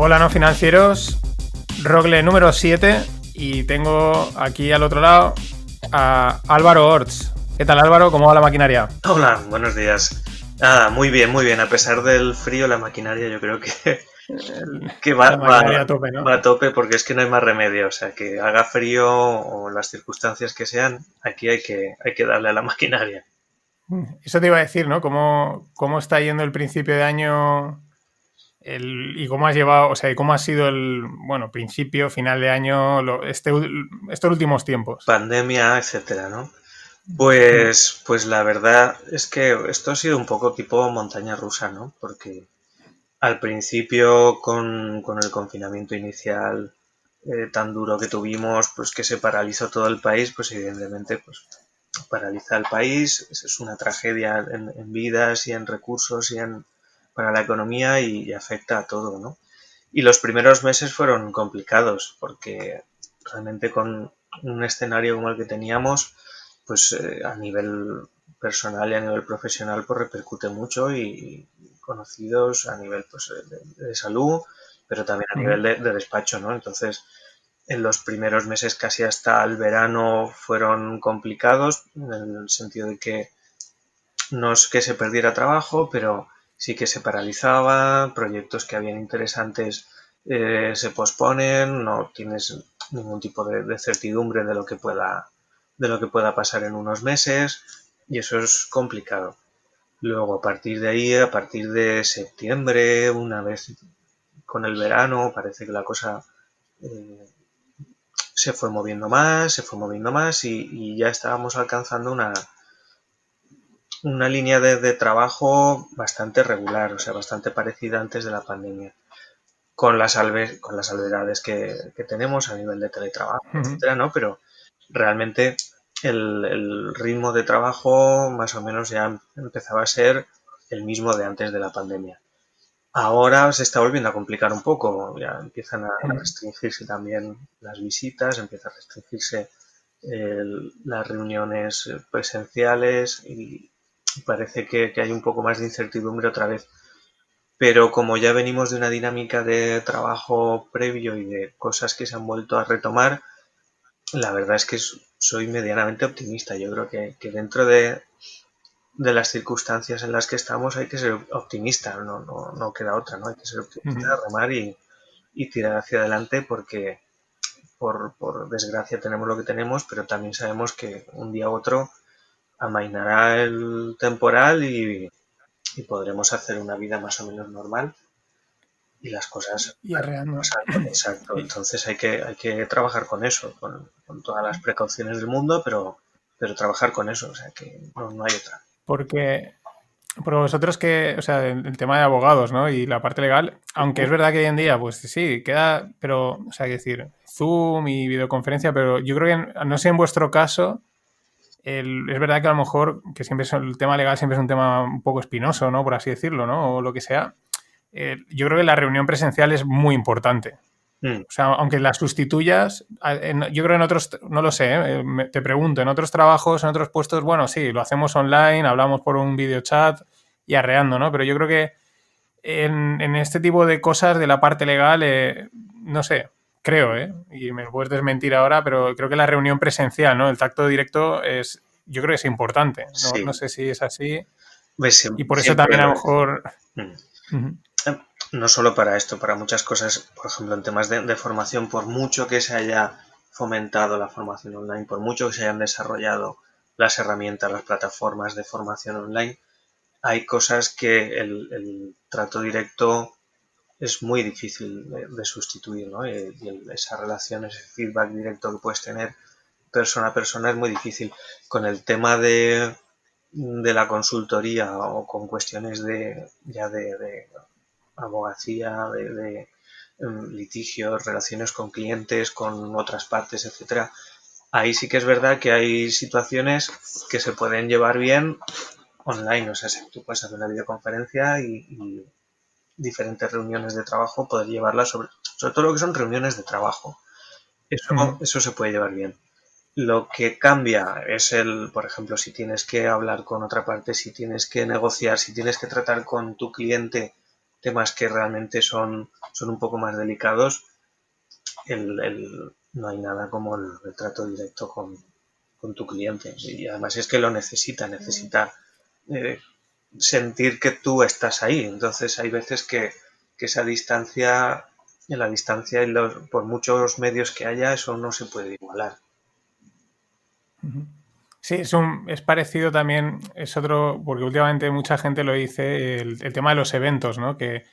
Hola no financieros, Rogle número 7 y tengo aquí al otro lado a Álvaro Orts. ¿Qué tal Álvaro? ¿Cómo va la maquinaria? Hola, buenos días. Nada, muy bien, muy bien. A pesar del frío, la maquinaria yo creo que La maquinaria a tope, ¿no? va a tope porque es que no hay más remedio. O sea, que haga frío o las circunstancias que sean, aquí hay que darle a la maquinaria. Eso te iba a decir, ¿no? ¿Cómo está yendo el principio de año y cómo has llevado, o sea, y cómo ha sido el, bueno, principio, final de año, estos últimos tiempos? Pandemia, etcétera, ¿no? Mm. Pues la verdad es que esto ha sido un poco tipo montaña rusa, ¿no? Porque al principio, con el confinamiento inicial tan duro que tuvimos, pues que se paralizó todo el país, pues evidentemente pues, paraliza el país, es una tragedia en vidas y en recursos para la economía y afecta a todo, ¿no? Y los primeros meses fueron complicados porque realmente con un escenario como el que teníamos, pues a nivel personal y a nivel profesional pues repercute mucho y conocidos a nivel pues, de salud, pero también a nivel de despacho, ¿no? Entonces, en los primeros meses casi hasta el verano fueron complicados en el sentido de que no es que se perdiera trabajo, pero sí que se paralizaba, proyectos que habían interesantes se posponen, no tienes ningún tipo de certidumbre de lo que pueda pasar en unos meses y eso es complicado. Luego, a partir de ahí, a partir de septiembre, una vez con el verano, parece que la cosa eh, se fue moviendo más y ya estábamos alcanzando una línea de trabajo bastante regular, o sea, bastante parecida antes de la pandemia, con las salvedades que tenemos a nivel de teletrabajo, etcétera, ¿no? Pero realmente el ritmo de trabajo más o menos ya empezaba a ser el mismo de antes de la pandemia. Ahora se está volviendo a complicar un poco, ya empiezan a restringirse también las visitas, empieza a restringirse las reuniones presenciales y parece que hay un poco más de incertidumbre otra vez. Pero como ya venimos de una dinámica de trabajo previo y de cosas que se han vuelto a retomar, la verdad es que soy medianamente optimista. Yo creo que dentro de las circunstancias en las que estamos hay que ser optimista, no queda otra, ¿no? Hay que ser optimista, remar y tirar hacia adelante porque por desgracia tenemos lo que tenemos, pero también sabemos que un día u otro amainará el temporal y podremos hacer una vida más o menos normal y las cosas Y arreando. pasando. Exacto. Entonces hay que trabajar con eso, con todas las precauciones del mundo, pero trabajar con eso, o sea que no hay otra. Porque vosotros que, o sea, el tema de abogados, ¿no? Y la parte legal, aunque es verdad que hoy en día, pues sí, queda, pero, o sea, hay que decir, Zoom y videoconferencia, pero yo creo que, no sé en vuestro caso, es verdad que a lo mejor, que siempre el tema legal siempre es un tema un poco espinoso, ¿no? Por así decirlo, ¿no? O lo que sea. Yo creo que la reunión presencial es muy importante. Mm. O sea, aunque las sustituyas, yo creo que en otros, no lo sé, te pregunto, en otros trabajos, en otros puestos, bueno, sí, lo hacemos online, hablamos por un video chat y arreando, ¿no? Pero yo creo que en este tipo de cosas de la parte legal, no sé, creo, y me lo puedes desmentir ahora, pero creo que la reunión presencial, ¿no? El tacto directo es, yo creo que es importante, ¿no? No Sí, sé si es así pues y por eso siempre también a lo lo es. mejor... Mm. Ujú, No solo para esto, para muchas cosas, por ejemplo, en temas de formación, por mucho que se haya fomentado la formación online, por mucho que se hayan desarrollado las herramientas, las plataformas de formación online, hay cosas que el trato directo es muy difícil de sustituir, ¿no? Esa relación, ese feedback directo que puedes tener persona a persona es muy difícil. Con el tema de la consultoría o con cuestiones de abogacía, litigios, relaciones con clientes, con otras partes, etcétera. Ahí sí que es verdad que hay situaciones que se pueden llevar bien online, o sea, si tú puedes hacer una videoconferencia y diferentes reuniones de trabajo, poder llevarlas sobre todo lo que son reuniones de trabajo. ujú. Eso se puede llevar bien. Lo que cambia es por ejemplo, si tienes que hablar con otra parte, si tienes que negociar, si tienes que tratar con tu cliente temas que realmente son un poco más delicados, no hay nada como el trato directo con tu cliente. Y además es que lo necesita eh, sentir que tú estás ahí. Entonces hay veces que esa distancia, en la distancia y por muchos medios que haya, eso no se puede igualar. Sí, es parecido también, es otro, porque últimamente mucha gente lo dice, el tema de los eventos, ¿no? Que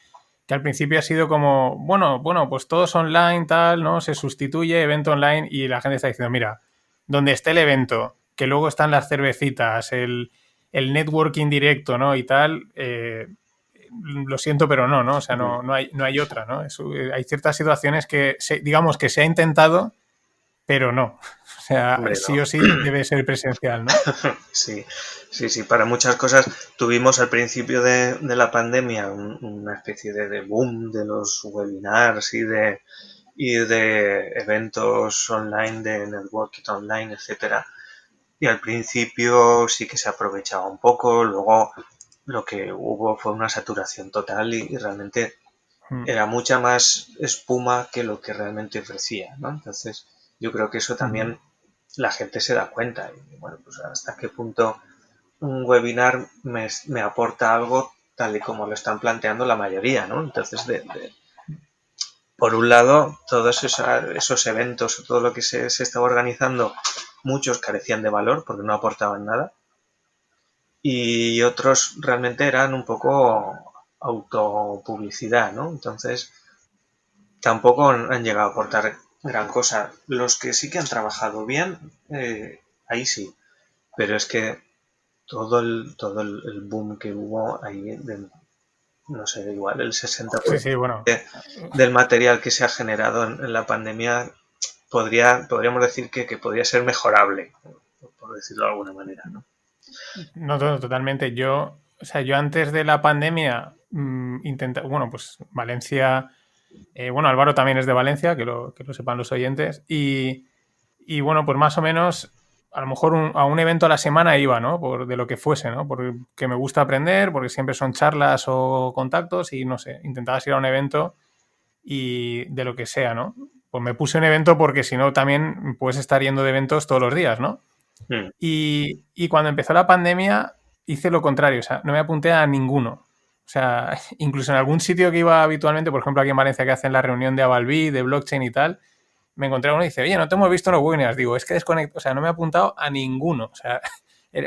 al principio ha sido como, bueno, pues todos online, tal, ¿no? Se sustituye evento online y la gente está diciendo, mira, donde esté el evento, que luego están las cervecitas, el networking directo, ¿no? Y tal, lo siento, pero no, ¿no? O sea, no hay otra, ¿no? Hay ciertas situaciones que, digamos, que se ha intentado, pero no. O sea, Hombre, sí no. o sí debe ser presencial, ¿no? Sí, sí, para muchas cosas tuvimos al principio de la pandemia una especie de boom de los webinars y de eventos online, de networking online, etcétera. Y al principio sí que se aprovechaba un poco, luego lo que hubo fue una saturación total y realmente Mm, era mucha más espuma que lo que realmente ofrecía, ¿no? Entonces yo creo que eso ujú. también la gente se da cuenta y bueno, pues hasta qué punto un webinar me aporta algo tal y como lo están planteando la mayoría, ¿no? Entonces, por un lado, todos esos eventos, todo lo que se estaba organizando, muchos carecían de valor porque no aportaban nada y otros realmente eran un poco autopublicidad, ¿no? Entonces, tampoco han llegado a aportar gran cosa. Los que sí que han trabajado bien, ahí sí, pero es que todo el boom que hubo ahí, no sé, igual el Sí, 60% sí, bueno. del material que se ha generado en la pandemia podríamos decir que podría ser mejorable, por decirlo de alguna manera, ¿no? No, totalmente. O sea, yo antes de la pandemia bueno, pues Valencia, bueno, Álvaro también es de Valencia, que lo sepan los oyentes, y bueno, pues más o menos, a lo mejor a un evento a la semana iba, ¿no? De lo que fuese, ¿no? Porque me gusta aprender, porque siempre son charlas o contactos y no sé, intentabas ir a un evento y de lo que sea, ¿no? Pues me puse un evento porque si no también puedes estar yendo de eventos todos los días, ¿no? Mm, Y cuando empezó la pandemia hice lo contrario, o sea, no me apunté a ninguno. O sea, incluso en algún sitio que iba habitualmente, por ejemplo aquí en Valencia que hacen la reunión de Avalbi, de blockchain y tal, me encontré a uno y dice, oye, no te hemos visto en los webinars. Digo, es que desconecto, o sea, no me he apuntado a ninguno. O sea,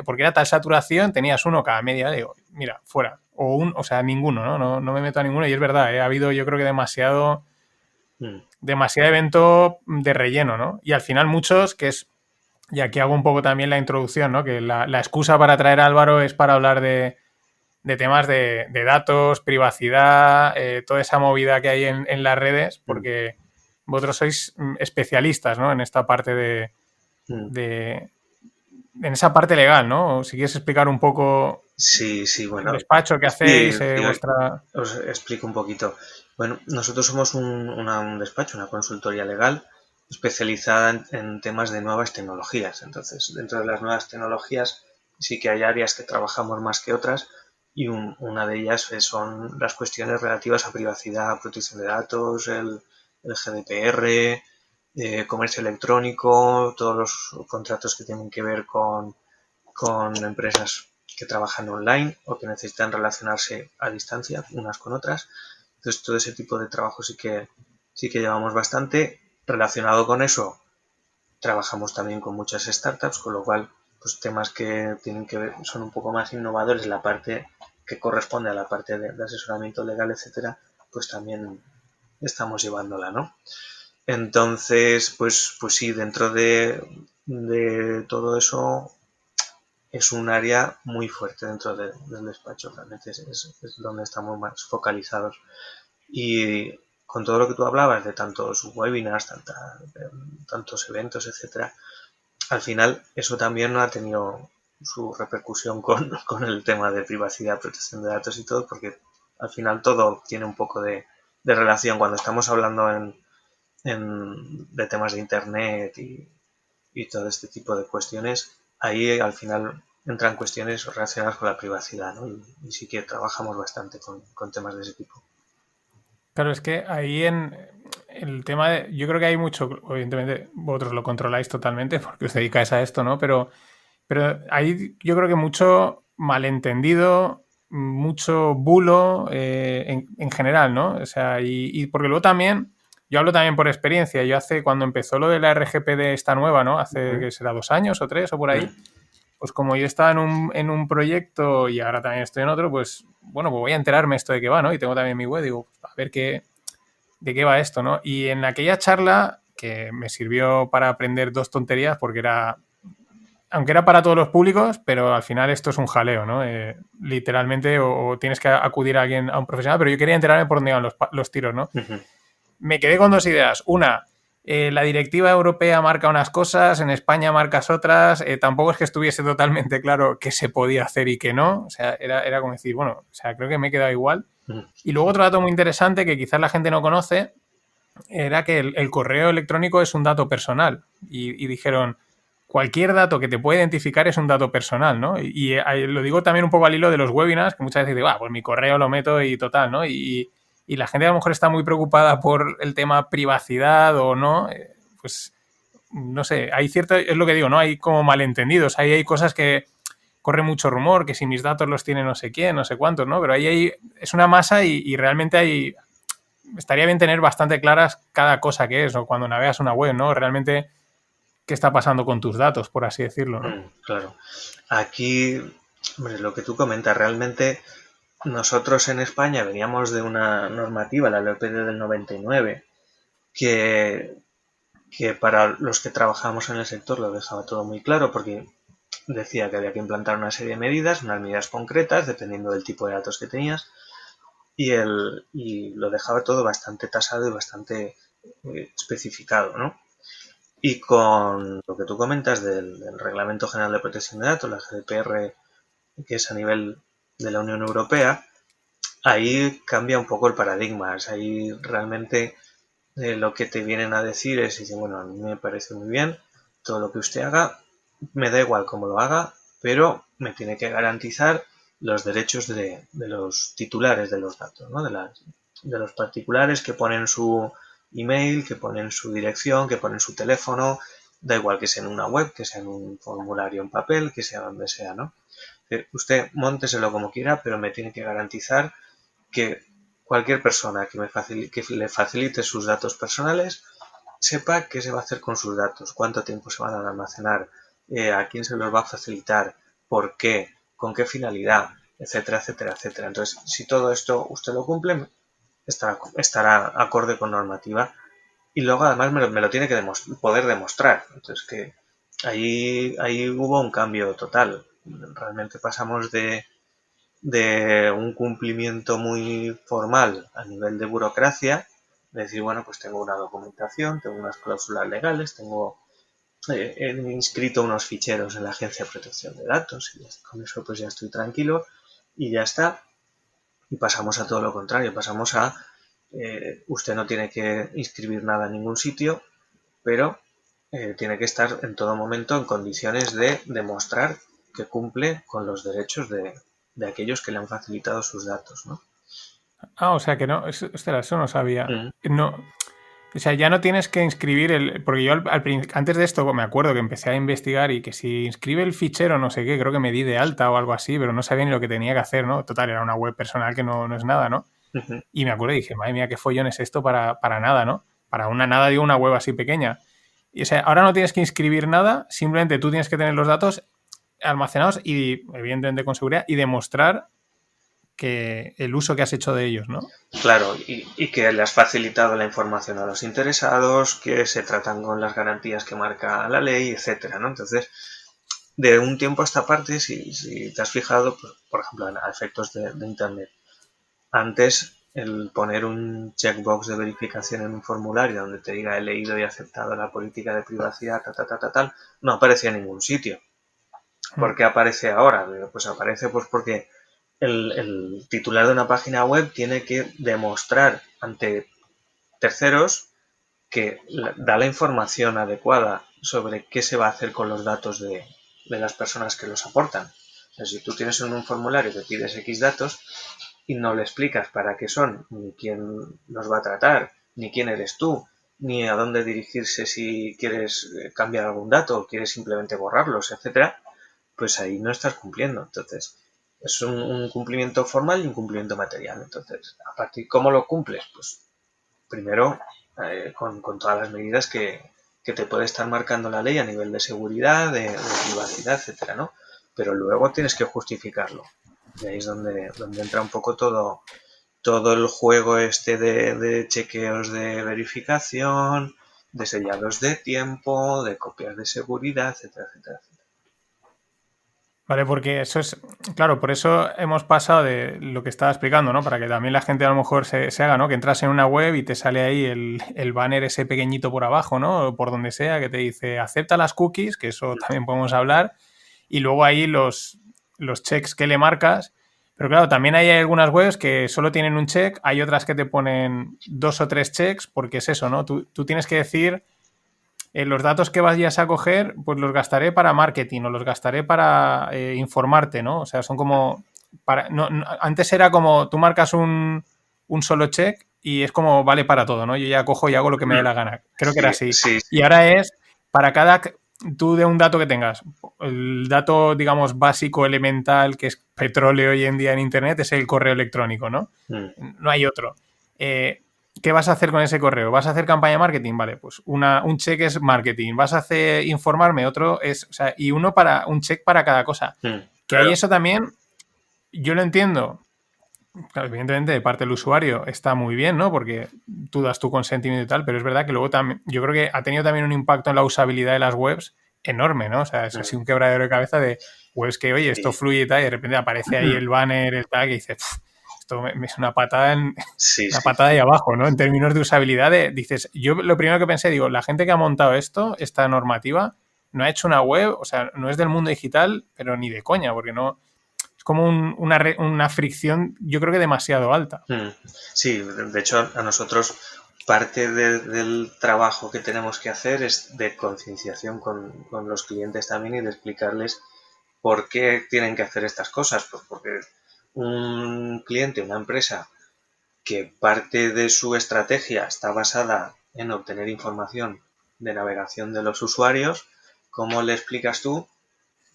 porque era tal saturación, tenías uno cada media hora. Digo, mira, fuera. O sea, ninguno, ¿no? No me meto a ninguno. Y es verdad, ha habido yo creo que mm. demasiado evento de relleno, ¿no? Y al final muchos, y aquí hago un poco también la introducción, ¿no? Que la excusa para traer a Álvaro es para hablar de temas de datos, privacidad, toda esa movida que hay en las redes, Mm, porque vosotros sois especialistas, ¿no? En esta parte mm. de- en esa parte legal, ¿no? O si quieres explicar un poco Sí, sí, el bueno, despacho que sí, hacéis, sí, vuestra... os explico un poquito. Bueno, nosotros somos un despacho, una consultoría legal especializada en temas de nuevas tecnologías. Entonces, dentro de las nuevas tecnologías sí que hay áreas que trabajamos más que otras y una de ellas son las cuestiones relativas a privacidad, protección de datos, el GDPR, comercio electrónico, todos los contratos que tienen que ver con empresas que trabajan online o que necesitan relacionarse a distancia unas con otras. Entonces, todo ese tipo de trabajo sí que llevamos bastante. Relacionado con eso, trabajamos también con muchas startups, con lo cual, pues temas que tienen que ver, son un poco más innovadores, la parte que corresponde a la parte de asesoramiento legal, etcétera, pues también estamos llevándola, ¿no? Entonces, pues sí, dentro de todo eso es un área muy fuerte dentro del despacho, realmente es donde estamos más focalizados. Y con todo lo que tú hablabas de tantos webinars, de tantos eventos, etcétera, al final eso también no ha tenido su repercusión con el tema de privacidad, protección de datos y todo, porque al final todo tiene un poco de relación. Cuando estamos hablando de temas de internet y todo este tipo de cuestiones, ahí al final entran cuestiones relacionadas con la privacidad, ¿no? Y sí que trabajamos bastante con temas de ese tipo. Claro, es que ahí en el tema de. Yo creo que hay mucho. Evidentemente, vosotros lo controláis totalmente porque os dedicáis a esto, ¿no? Pero hay, yo creo que mucho malentendido, mucho bulo en general, ¿no? O sea, y porque luego también. Yo hablo también por experiencia. Yo cuando empezó lo de la RGPD esta nueva, ¿no? Hace, Ujú, que será 2 años o 3 o por ahí. ujú, Pues como yo estaba en un proyecto y ahora también estoy en otro, pues bueno, pues voy a enterarme esto de qué va, ¿no? Y tengo también mi web, digo, a ver de qué va esto, ¿no? Y en aquella charla, que me sirvió para aprender dos tonterías, porque aunque era para todos los públicos, pero al final esto es un jaleo, ¿no? Literalmente, o tienes que acudir a alguien, a un profesional, pero yo quería enterarme por dónde iban los tiros, ¿no? ujú. Me quedé con dos ideas. Una, la directiva europea marca unas cosas, en España marcas otras. Tampoco es que estuviese totalmente claro qué se podía hacer y qué no. O sea, era como decir, bueno, o sea, creo que me he quedado igual. Ujú. Y luego otro dato muy interesante que quizás la gente no conoce era que el correo electrónico es un dato personal. Y dijeron, cualquier dato que te pueda identificar es un dato personal, ¿no? Y lo digo también un poco al hilo de los webinars, que muchas veces digo, pues mi correo lo meto y total, ¿no? Y la gente a lo mejor está muy preocupada por el tema privacidad o no, pues no sé, hay cierto, es lo que digo, ¿no? Hay como malentendidos, ahí hay cosas que corre mucho rumor, que si mis datos los tiene no sé quién, no sé cuántos, ¿no? Pero es una masa y realmente estaría bien tener bastante claras cada cosa que es, o cuando navegas una web, ¿no? Realmente qué está pasando con tus datos, por así decirlo, ¿no? Claro. Aquí, hombre, lo que tú comentas, realmente nosotros en España veníamos de una normativa, la LOPD del 99, que, que para los que trabajamos en el sector lo dejaba todo muy claro, porque decía que había que implantar una serie de medidas, unas medidas concretas, dependiendo del tipo de datos que tenías, y lo dejaba todo bastante tasado y bastante especificado, ¿no? Y con lo que tú comentas del Reglamento General de Protección de Datos, la GDPR, que es a nivel de la Unión Europea, ahí cambia un poco el paradigma. O sea, ahí realmente lo que te vienen a decir es, dicen, bueno, a mí me parece muy bien todo lo que usted haga, me da igual cómo lo haga, pero me tiene que garantizar los derechos de los titulares de los datos, ¿no? De los particulares que ponen su email, que ponen su dirección, que ponen su teléfono, da igual que sea en una web, que sea en un formulario en papel, que sea donde sea, ¿no? Usted mónteselo como quiera, pero me tiene que garantizar que cualquier persona que le facilite sus datos personales sepa qué se va a hacer con sus datos, cuánto tiempo se van a almacenar, a quién se los va a facilitar, por qué, con qué finalidad, etcétera, etcétera, etcétera. Entonces, si todo esto usted lo cumple, estará acorde con normativa y luego además me lo tiene que poder demostrar. Entonces, que ahí hubo un cambio total. Realmente pasamos de un cumplimiento muy formal a nivel de burocracia, de decir, bueno, pues tengo una documentación, tengo unas cláusulas legales, he inscrito unos ficheros en la Agencia de Protección de Datos y con eso pues ya estoy tranquilo y ya está. Y pasamos a todo lo contrario, pasamos a usted no tiene que inscribir nada en ningún sitio, pero tiene que estar en todo momento en condiciones de demostrar que cumple con los derechos de aquellos que le han facilitado sus datos, ¿no? Ah, o sea que no, ostras, eso no sabía. Mm, No, o sea, ya no tienes que inscribir porque yo antes de esto me acuerdo que empecé a investigar y que si inscribe el fichero no sé qué, creo que me di de alta o algo así, pero no sabía ni lo que tenía que hacer, ¿no? Total, era una web personal que no es nada, ¿no? ujú. Y me acuerdo y dije, madre mía, qué follón es esto para nada, ¿no? Para una nada, digo, una web así pequeña. Y o sea, ahora no tienes que inscribir nada, simplemente tú tienes que tener los datos almacenados y, evidentemente, con seguridad y demostrar que el uso que has hecho de ellos, ¿no? Claro, y que le has facilitado la información a los interesados, que se tratan con las garantías que marca la ley, etcétera, ¿no? Entonces, de un tiempo a esta parte, si te has fijado, pues, por ejemplo, a efectos de Internet, antes el poner un checkbox de verificación en un formulario donde te diga he leído y aceptado la política de privacidad, tal, no aparecía en ningún sitio. ¿Por Mm. qué aparece ahora? Pues aparece pues porque el titular de una página web tiene que demostrar ante terceros que da la información adecuada sobre qué se va a hacer con los datos de las personas que los aportan. O sea, si tú tienes en un formulario que pides X datos y no le explicas para qué son, ni quién los va a tratar, ni quién eres tú, ni a dónde dirigirse si quieres cambiar algún dato o quieres simplemente borrarlos, etcétera, pues ahí no estás cumpliendo. Entonces, es un cumplimiento formal y un cumplimiento material. Entonces, a partir ¿cómo lo cumples? Pues primero con todas las medidas que te puede estar marcando la ley a nivel de seguridad, de privacidad, etcétera, ¿no? Pero luego tienes que justificarlo. Y ahí es donde entra un poco todo el juego este de chequeos de verificación, de sellados de tiempo, de copias de seguridad, etcétera, etcétera. Vale, porque eso es, claro, por eso hemos pasado de lo que estaba explicando, ¿no? Para que también la gente a lo mejor se haga, ¿no? Que entras en una web y te sale ahí el banner ese pequeñito por abajo, ¿no? O por donde sea, que te dice acepta las cookies, que eso también podemos hablar, y luego ahí los checks que le marcas. Pero claro, también hay algunas webs que solo tienen un check, hay otras que te ponen 2 o 3 checks, porque es eso, ¿no? Tú tienes que decir los datos que vayas a coger, pues los gastaré para marketing o los gastaré para informarte, ¿no? O sea, son como... antes era como tú marcas un solo check y es como vale para todo, ¿no? Yo ya cojo y hago lo que me dé la gana. Creo que era Sí, así. sí, Y ahora es para cada... Tú de un dato que tengas, el dato, digamos, básico, elemental, que es petróleo hoy en día en Internet, es el correo electrónico, ¿no? No hay otro. ¿Qué vas a hacer con ese correo? ¿Vas a hacer campaña de marketing? Vale, pues un check es marketing. ¿Vas a hacer informarme? Otro es, o sea, y uno para un check para cada cosa. Que ahí eso también, yo lo entiendo. Claro, evidentemente, de parte del usuario está muy bien, ¿no? Porque tú das tu consentimiento y tal, pero es verdad que luego también, yo creo que ha tenido también un impacto en la usabilidad de las webs enorme, ¿no? O sea, es así un quebradero de cabeza de webs que, oye, esto fluye y tal, y de repente aparece ahí el banner, el tag, y dices, esto me es una patada una patada ahí abajo, ¿no? En términos de usabilidad, dices, yo lo primero que pensé, digo, la gente que ha montado esta normativa, no ha hecho una web, o sea, no es del mundo digital, pero ni de coña, porque no, es como una fricción, yo creo que demasiado alta. Sí, de hecho a nosotros parte del trabajo que tenemos que hacer es de concienciación con los clientes también y de explicarles por qué tienen que hacer estas cosas. Pues porque un cliente, una empresa que parte de su estrategia está basada en obtener información de navegación de los usuarios, ¿cómo le explicas tú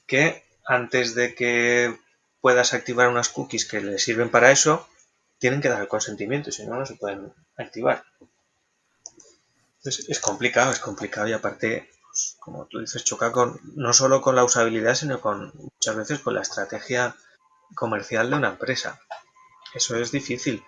que antes de que puedas activar unas cookies que le sirven para eso, tienen que dar el consentimiento, si no, no se pueden activar? Entonces, es complicado y aparte, pues, como tú dices, choca no solo con la usabilidad, sino muchas veces con la estrategia comercial de una empresa. Eso es difícil.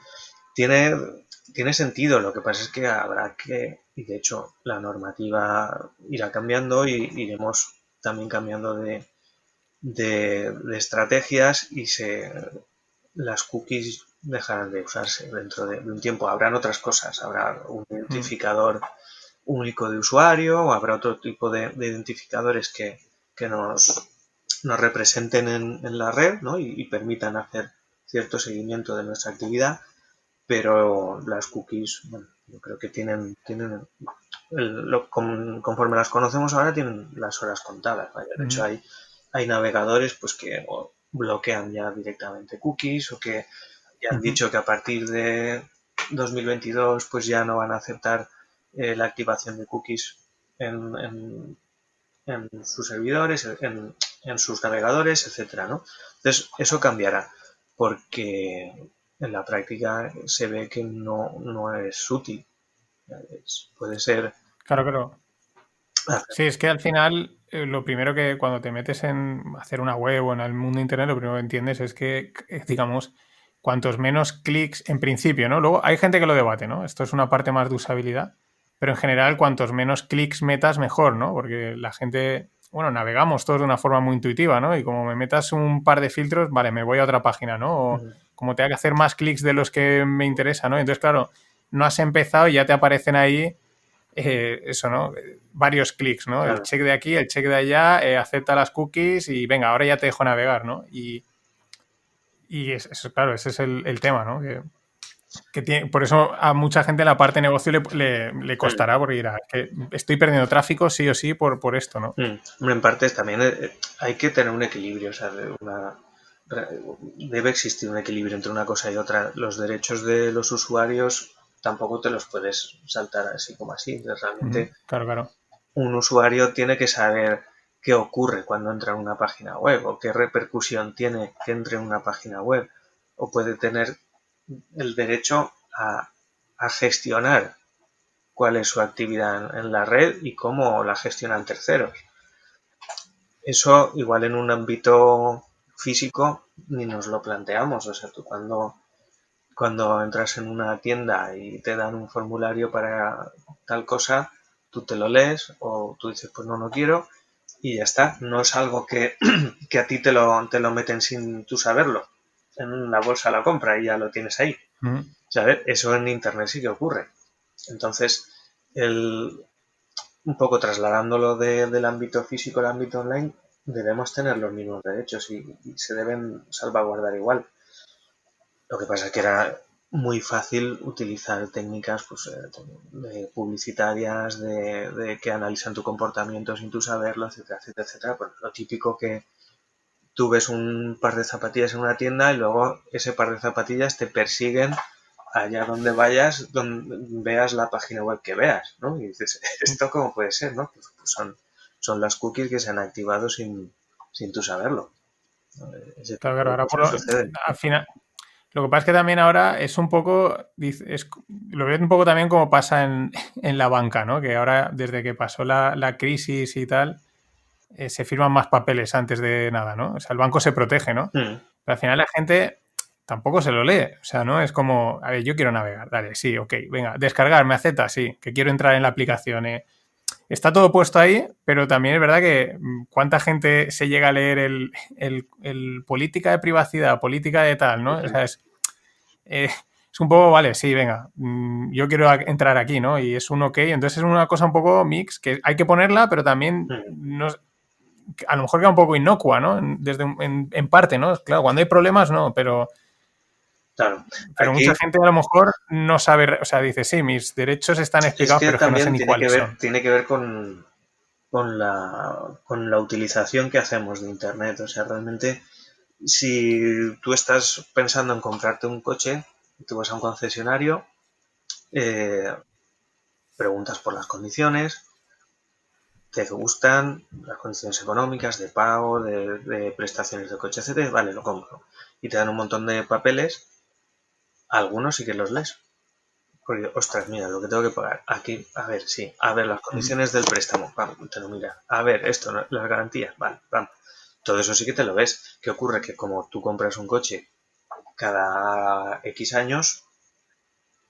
Tiene sentido, lo que pasa es que habrá que, y de hecho la normativa irá cambiando y iremos también cambiando de estrategias y las cookies dejarán de usarse dentro de un tiempo. Habrán otras cosas, habrá un identificador único de usuario o habrá otro tipo de identificadores que nos representen en la red, ¿no? y permitan hacer cierto seguimiento de nuestra actividad, pero las cookies, bueno, yo creo que conforme las conocemos ahora, tienen las horas contadas. ¿Vale? De hecho, hay navegadores pues que bloquean ya directamente cookies o que ya han dicho que a partir de 2022 pues ya no van a aceptar la activación de cookies en sus servidores, en sus navegadores, etcétera, ¿no? Entonces, eso cambiará porque en la práctica se ve que no es útil. Puede ser... Claro, claro. Sí, es que al final lo primero que cuando te metes en hacer una web o en el mundo de internet, lo primero que entiendes es que, digamos, cuantos menos clics en principio, ¿no? Luego hay gente que lo debate, ¿no? Esto es una parte más de usabilidad, pero en general cuantos menos clics metas mejor, ¿no? Porque la gente, bueno, navegamos todos de una forma muy intuitiva, ¿no? Y como me metas un par de filtros, vale, me voy a otra página, ¿no? O como tenga que hacer más clics de los que me interesa, ¿no? Entonces, claro, no has empezado y ya te aparecen ahí eso, ¿no? Varios clics, ¿no? Claro. El check de aquí, el check de allá, acepta las cookies y venga, ahora ya te dejo navegar, ¿no? Y eso, claro, ese es el tema, ¿no? Por eso a mucha gente la parte de negocio le costará porque dirá, que estoy perdiendo tráfico sí o sí por esto, ¿no? Hombre, en parte también hay que tener un equilibrio, o sea, debe existir un equilibrio entre una cosa y otra. Los derechos de los usuarios tampoco te los puedes saltar así como así. Realmente Claro, claro. un usuario tiene que saber qué ocurre cuando entra en una página web o qué repercusión tiene que entre en una página web, o puede tener el derecho a gestionar cuál es su actividad en la red y cómo la gestionan terceros. Eso igual en un ámbito físico ni nos lo planteamos. O sea, tú cuando entras en una tienda y te dan un formulario para tal cosa, tú te lo lees o tú dices, pues no, no quiero, y ya está. No es algo que a ti te lo meten sin tú saberlo. En una bolsa la compra y ya lo tienes ahí. ¿Sabes? Eso en Internet sí que ocurre. Entonces, un poco trasladándolo del ámbito físico al ámbito online, debemos tener los mismos derechos y se deben salvaguardar igual. Lo que pasa es que era muy fácil utilizar técnicas pues, publicitarias de que analizan tu comportamiento sin tú saberlo, etcétera, etcétera, etcétera. Pues lo típico que tú ves un par de zapatillas en una tienda y luego ese par de zapatillas te persiguen allá donde vayas, donde veas la página web que veas, ¿no? Y dices, ¿esto cómo puede ser, no? Pues son las cookies que se han activado sin tú saberlo. Ese Claro, tipo claro. de Ahora cosas suceden. al final, lo que pasa es que también ahora es un poco, lo veo un poco también como pasa en la banca, ¿no? Que ahora, desde que pasó la crisis y tal, se firman más papeles antes de nada, ¿no? O sea, el banco se protege, ¿no? Mm, Pero al final la gente tampoco se lo lee. O sea, ¿no? Es como, a ver, yo quiero navegar, dale, sí, ok, venga, descargar, me acepta, sí, que quiero entrar en la aplicación. Está todo puesto ahí, pero también es verdad que cuánta gente se llega a leer el política de privacidad, política de tal, ¿no? O sea, es un poco, vale, sí, venga, yo quiero entrar aquí, ¿no? Y es un ok, entonces es una cosa un poco mix que hay que ponerla, pero también mm. a lo mejor queda un poco inocua, ¿no? En parte, ¿no? Claro, cuando hay problemas, no, Claro, pero mucha aquí gente a lo mejor no sabe, o sea, dice, sí, mis derechos están es explicados, que pero es que no sé también ni cuáles son. tiene que ver con la utilización que hacemos de Internet. O sea, realmente, si tú estás pensando en comprarte un coche, tú vas a un concesionario, eh, preguntas por las condiciones, te gustan las condiciones económicas, de pago, de prestaciones de coche, etcétera, vale, lo compro. Y te dan un montón de papeles, algunos sí que los lees. Porque, ostras, mira, lo que tengo que pagar. Aquí, a ver, sí, a ver, las condiciones del préstamo, vamos, te lo mira. A ver, esto, las garantías, vale, vamos. Todo eso sí que te lo ves. ¿Qué ocurre? Que como tú compras un coche cada X años,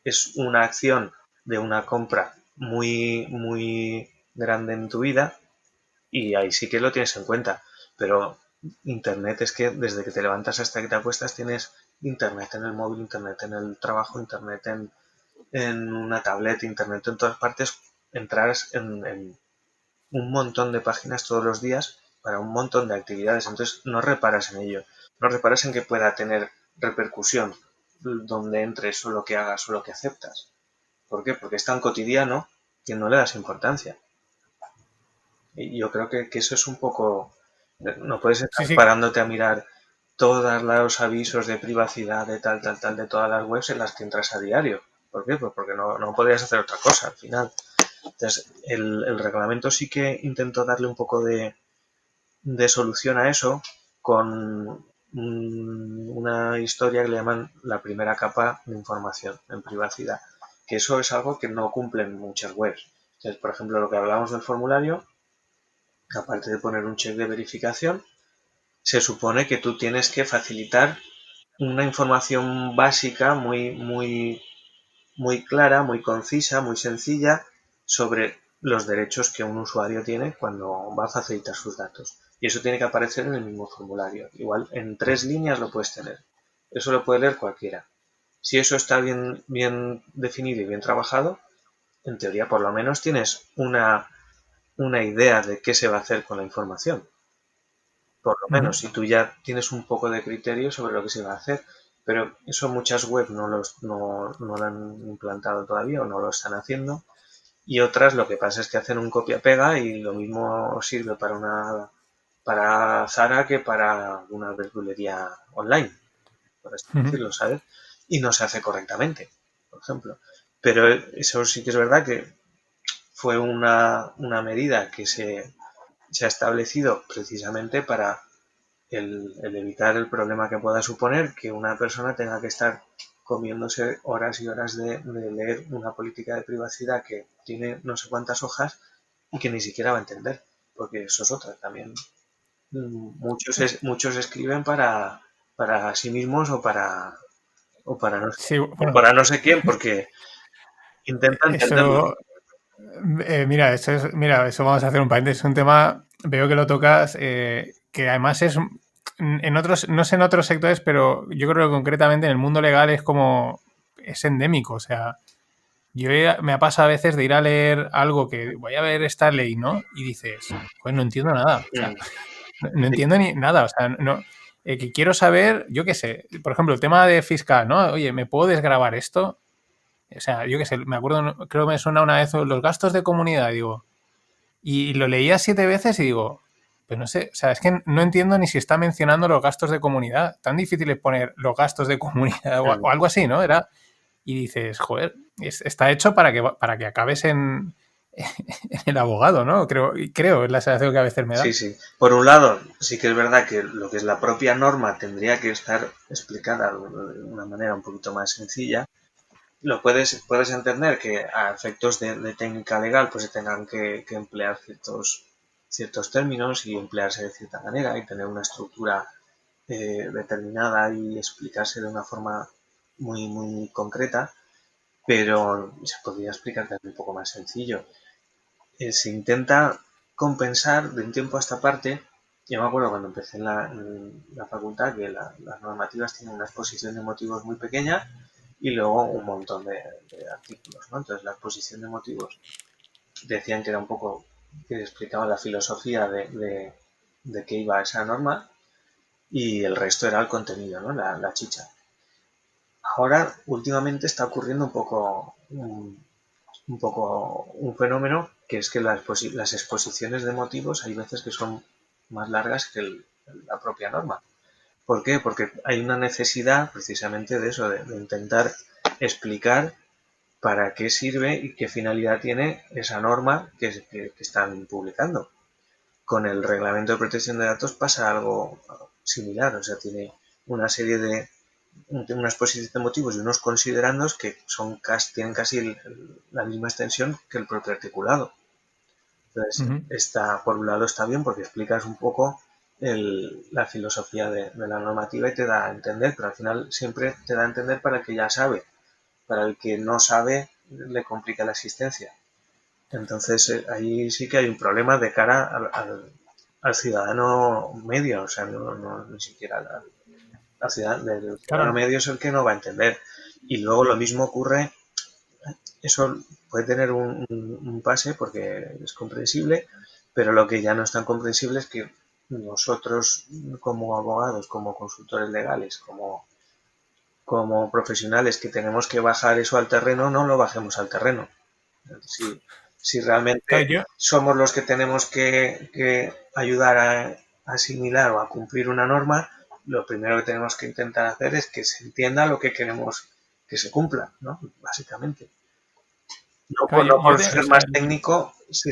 es una acción de una compra muy, muy grande en tu vida y ahí sí que lo tienes en cuenta. Pero Internet es que desde que te levantas hasta que te acuestas tienes Internet en el móvil, Internet en el trabajo, Internet en una tablet, Internet en todas partes. Entras en un montón de páginas todos los días para un montón de actividades. Entonces no reparas en ello. No reparas en que pueda tener repercusión donde entres o lo que hagas o lo que aceptas. ¿Por qué? Porque es tan cotidiano que no le das importancia. Y yo creo que eso es un poco... No puedes estar Sí, sí, parándote a mirar todos los avisos de privacidad de tal, tal, tal, de todas las webs en las que entras a diario. ¿Por qué? Pues porque no podrías hacer otra cosa al final. Entonces, el reglamento sí que intentó darle un poco de solución a eso con una historia que le llaman la primera capa de información en privacidad. Que eso es algo que no cumplen muchas webs. Entonces, por ejemplo, lo que hablábamos del formulario, aparte de poner un check de verificación, se supone que tú tienes que facilitar una información básica muy, muy, muy clara, muy concisa, muy sencilla sobre los derechos que un usuario tiene cuando va a facilitar sus datos. Y eso tiene que aparecer en el mismo formulario. Igual en 3 líneas lo puedes tener. Eso lo puede leer cualquiera. Si eso está bien, bien definido y bien trabajado, en teoría por lo menos tienes una idea de qué se va a hacer con la información. Por lo menos, si tú ya tienes un poco de criterio sobre lo que se va a hacer. Pero eso muchas webs no lo han implantado todavía o no lo están haciendo. Y otras lo que pasa es que hacen un copia-pega y lo mismo sirve para Zara que para una verdulería online, por así Ujú. decirlo, ¿sabes? Y no se hace correctamente, por ejemplo. Pero eso sí que es verdad que fue una medida que se ha establecido precisamente para el evitar el problema que pueda suponer que una persona tenga que estar comiéndose horas y horas de leer una política de privacidad que tiene no sé cuántas hojas y que ni siquiera va a entender, porque eso es otra también. Muchos escriben para sí mismos Sí, o bueno, para no sé quién, porque intentan entenderlo. eso, mira, mira, eso vamos a hacer un paréntesis, es un tema, veo que lo tocas, que además es, en otros, no sé en otros sectores, pero yo creo que concretamente en el mundo legal es como, es endémico, o sea, me ha pasado a veces de ir a leer algo que voy a ver esta ley, ¿no? Y dices, pues no entiendo nada, o sea, Mm, no sí, entiendo ni nada, o sea, no, que quiero saber, yo qué sé, por ejemplo, el tema de fiscal, ¿no? Oye, ¿me puedo desgravar esto? O sea, yo qué sé, me acuerdo, creo que me suena una vez los gastos de comunidad, digo, y lo leía 7 veces y digo, pues no sé, o sea, es que no entiendo ni si está mencionando los gastos de comunidad. Tan difícil es poner los gastos de comunidad mm, o algo así, ¿no? Era, y dices, joder, está hecho para que acabes en el abogado, ¿no? Creo, es la sensación que a veces me sí, da. sí. Por un lado, sí que es verdad que lo que es la propia norma tendría que estar explicada de una manera un poquito más sencilla. Puedes entender que a efectos de técnica legal pues se tengan que emplear ciertos términos y emplearse de cierta manera y tener una estructura determinada y explicarse de una forma muy, muy concreta, pero se podría explicar también un poco más sencillo. Se intenta compensar de un tiempo a esta parte. Yo me acuerdo cuando empecé en la facultad que las normativas tienen una exposición de motivos muy pequeña y luego un montón de artículos, ¿no? Entonces la exposición de motivos decían que era un poco que explicaba la filosofía de qué iba esa norma y el resto era el contenido, ¿no? La chicha. Ahora, últimamente está ocurriendo un poco un fenómeno que es que las exposiciones de motivos hay veces que son más largas que la propia norma. ¿Por qué? Porque hay una necesidad precisamente de eso, de intentar explicar para qué sirve y qué finalidad tiene esa norma que están publicando. Con el reglamento de protección de datos pasa algo similar, o sea, tiene una serie una exposición de motivos y unos considerandos que tienen casi la misma extensión que el propio articulado. Entonces, Ujú. por un lado está bien porque explicas un poco la filosofía de la normativa y te da a entender, pero al final siempre te da a entender para el que ya sabe. Para el que no sabe, le complica la existencia. Entonces, ahí sí que hay un problema de cara al ciudadano medio, o sea, ni siquiera al ciudadano, el ciudadano Claro, medio es el que no va a entender. Y luego lo mismo ocurre, eso puede tener un pase porque es comprensible, pero lo que ya no es tan comprensible es que nosotros como abogados, como consultores legales, como profesionales que tenemos que bajar eso al terreno, no lo bajemos al terreno. Si, si claro, realmente somos los que tenemos que ayudar a asimilar o a cumplir una norma, lo primero que tenemos que intentar hacer es que se entienda lo que queremos que se cumpla, ¿no? Básicamente. No claro, por, no por o ser sea, más técnico se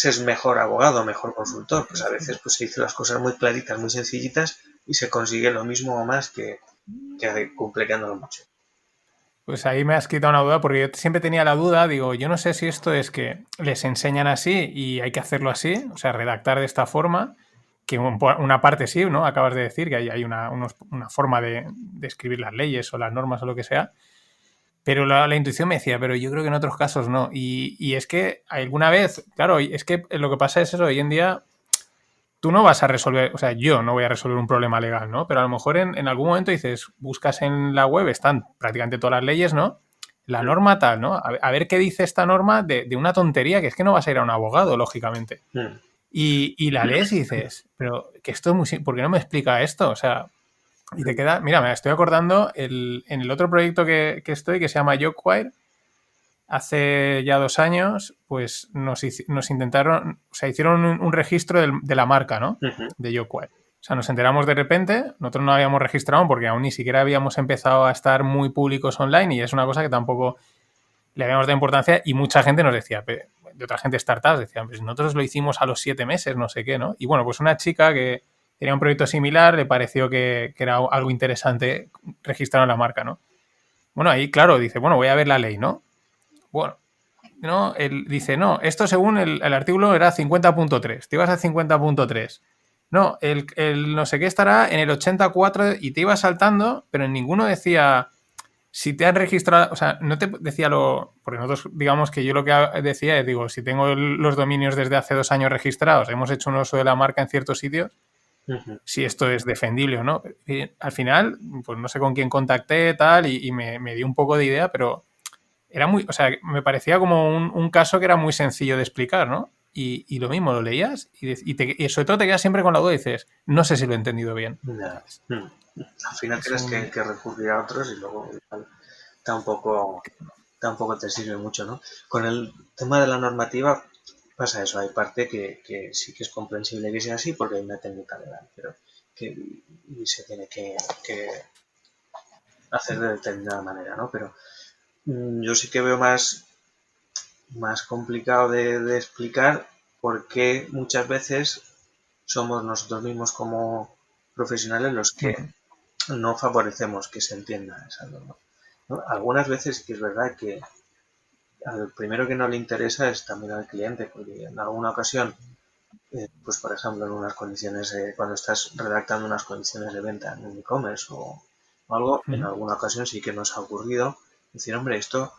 es mejor abogado, mejor consultor. Pues a veces pues, se dicen las cosas muy claritas, muy sencillitas y se consigue lo mismo o más que complicándolo mucho. pues ahí me has quitado una duda porque yo siempre tenía la duda, digo, yo no sé si esto es que les enseñan así y hay que hacerlo así, o sea, redactar de esta forma, que una parte sí, ¿no? Acabas de decir que hay una forma de escribir las leyes o las normas o lo que sea, pero la intuición me decía, pero yo creo que en otros casos no. Y es que alguna vez, claro, es que lo que pasa es eso, hoy en día tú no vas a resolver, o sea, yo no voy a resolver un problema legal, ¿no? Pero a lo mejor en algún momento dices, buscas en la web, están prácticamente todas las leyes, ¿no? La norma tal, ¿no? A ver qué dice esta norma de una tontería, que es que no vas a ir a un abogado, lógicamente. Mm, Y la lees y dices, pero que esto es ¿por qué no me explica esto? O sea, y te mm, queda, mira, me estoy acordando en el otro proyecto que estoy, que se llama Jockwire, hace ya 2 años, pues nos intentaron, o sea, hicieron un registro de la marca, ¿no? Ujú. De Yoquai. O sea, nos enteramos de repente, nosotros no habíamos registrado porque aún ni siquiera habíamos empezado a estar muy públicos online y es una cosa que tampoco le habíamos dado importancia y mucha gente nos decía, de otra gente startups, decían, pues nosotros lo hicimos a los 7 meses, no sé qué, ¿no? Y bueno, pues una chica que tenía un proyecto similar le pareció que era algo interesante registrar la marca, ¿no? Bueno, ahí, claro, dice, bueno, voy a ver la ley, ¿no? Bueno, no, él dice, no, esto según el artículo era 50.3, te ibas a 50.3. No, el no sé qué estará en el 84 y te ibas saltando, pero en ninguno decía si te han registrado, o sea, no te decía porque nosotros digamos que yo lo que decía es, digo, si tengo los dominios desde hace 2 años registrados, hemos hecho un uso de la marca en ciertos sitios, Ujú. si esto es defendible o no. Y al final, pues no sé con quién contacté tal y me dio un poco de idea, pero era muy, o sea, me parecía como un caso que era muy sencillo de explicar, ¿no? Y lo mismo, lo leías y sobre todo te quedas siempre con la duda y dices, no sé si lo he entendido bien. Ya. Al final Es tienes un... que recurrir a otros y luego igual tampoco, tampoco te sirve mucho, ¿no? Con el tema de la normativa pasa eso, hay parte que sí que es comprensible que sea así porque hay una técnica legal, pero que y se tiene que hacer de determinada manera, ¿no? Pero yo sí que veo más complicado de explicar porque muchas veces somos nosotros mismos como profesionales los que no favorecemos que se entienda esa norma, ¿no? Algunas veces sí que es verdad que al primero que no le interesa es también al cliente, porque en alguna ocasión, pues por ejemplo, en unas condiciones, cuando estás redactando unas condiciones de venta en un e-commerce o algo, en alguna ocasión sí que nos ha ocurrido decir, hombre, esto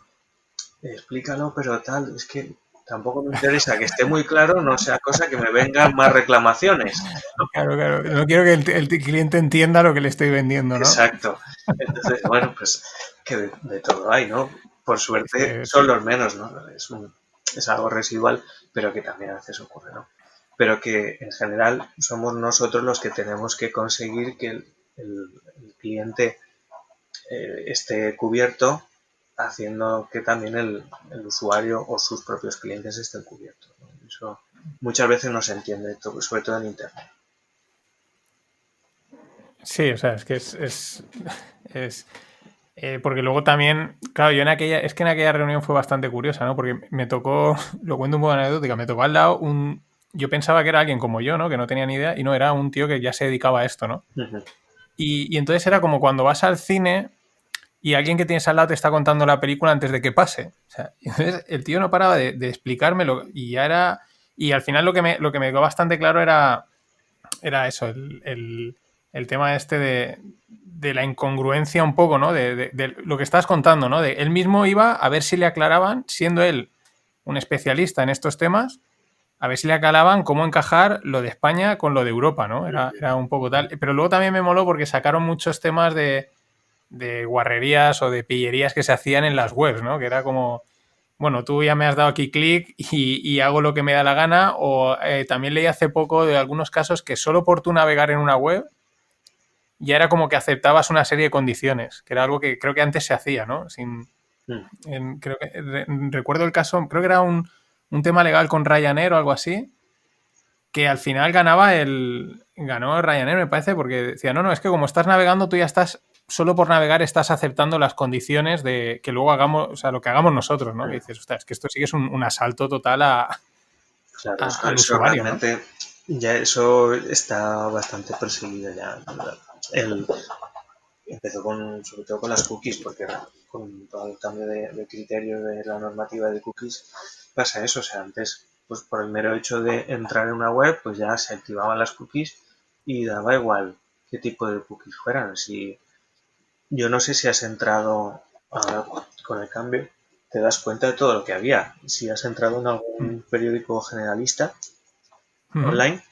explícalo, pero tal, es que tampoco me interesa que esté muy claro, no sea cosa que me vengan más reclamaciones. Claro, claro. No quiero que el cliente entienda lo que le estoy vendiendo, ¿no? Exacto. Entonces, bueno, pues que de todo hay, ¿no? Por suerte son Sí. los menos, ¿no? Es algo residual, pero que también a veces ocurre, ¿no? Pero que en general somos nosotros los que tenemos que conseguir que el cliente esté cubierto, haciendo que también el usuario o sus propios clientes estén cubiertos, ¿no? Eso muchas veces no se entiende, sobre todo en Internet. Sí, o sea, es que es, porque luego también, claro, es que en aquella reunión fue bastante curiosa, ¿no? Porque me tocó, lo cuento un poco anecdótica, me tocó al lado yo pensaba que era alguien como yo, ¿no? Que no tenía ni idea, y no, era un tío que ya se dedicaba a esto, ¿no? Ujú. Y entonces era como cuando vas al cine y alguien que tienes al lado te está contando la película antes de que pase. O sea, y entonces el tío no paraba de explicármelo y ya era... Y al final lo que me quedó bastante claro era eso, el tema este de la incongruencia un poco, ¿no? De lo que estás contando, ¿no? De él mismo iba a ver si le aclaraban, siendo él un especialista en estos temas, a ver si le aclaraban cómo encajar lo de España con lo de Europa, ¿no? Era un poco tal. Pero luego también me moló porque sacaron muchos temas de guarrerías o de pillerías que se hacían en las webs, ¿no? Que era como, bueno, tú ya me has dado aquí clic y hago lo que me da la gana. O también leí hace poco de algunos casos que solo por tú navegar en una web ya era como que aceptabas una serie de condiciones, que era algo que creo que antes se hacía, ¿no? Mm. Creo que, recuerdo el caso, creo que era un tema legal con Ryanair o algo así, que al final ganó Ryanair, me parece, porque decía, no, es que como estás navegando, tú ya estás, solo por navegar estás aceptando las condiciones de que luego hagamos, o sea, lo que hagamos nosotros, ¿no? Que dices, ostras, es que esto sí que es un asalto total Claro, al eso usuario, ¿no? realmente ya eso está bastante perseguido ya, la verdad. El, Empezó sobre todo con las cookies, porque con todo el cambio de criterio de la normativa de cookies pasa eso. O sea, antes, pues por el mero hecho de entrar en una web, pues ya se activaban las cookies y daba igual qué tipo de cookies fueran. Si yo no sé si has entrado ahora con el cambio, te das cuenta de todo lo que había. Si has entrado en algún periódico generalista Ujú. online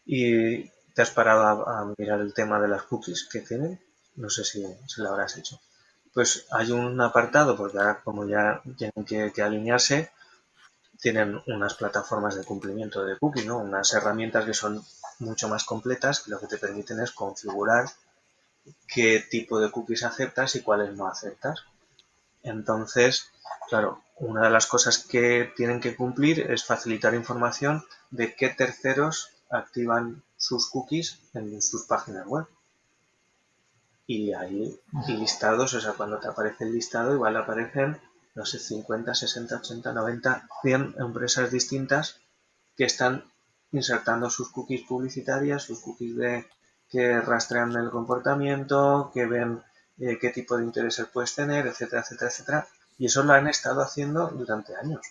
y te has parado a mirar el tema de las cookies que tienen, no sé si lo habrás hecho. Pues hay un apartado, porque ahora como ya tienen que alinearse, tienen unas plataformas de cumplimiento de cookies, ¿no? Unas herramientas que son mucho más completas, que lo que te permiten es configurar qué tipo de cookies aceptas y cuáles no aceptas. Entonces, claro, una de las cosas que tienen que cumplir es facilitar información de qué terceros activan sus cookies en sus páginas web. Y hay listados, o sea, cuando te aparece el listado, igual aparecen, no sé, 50, 60, 80, 90, 100 empresas distintas que están insertando sus cookies publicitarias, sus cookies de que rastrean el comportamiento, que ven qué tipo de intereses puedes tener, etcétera, etcétera, etcétera. Y eso lo han estado haciendo durante años,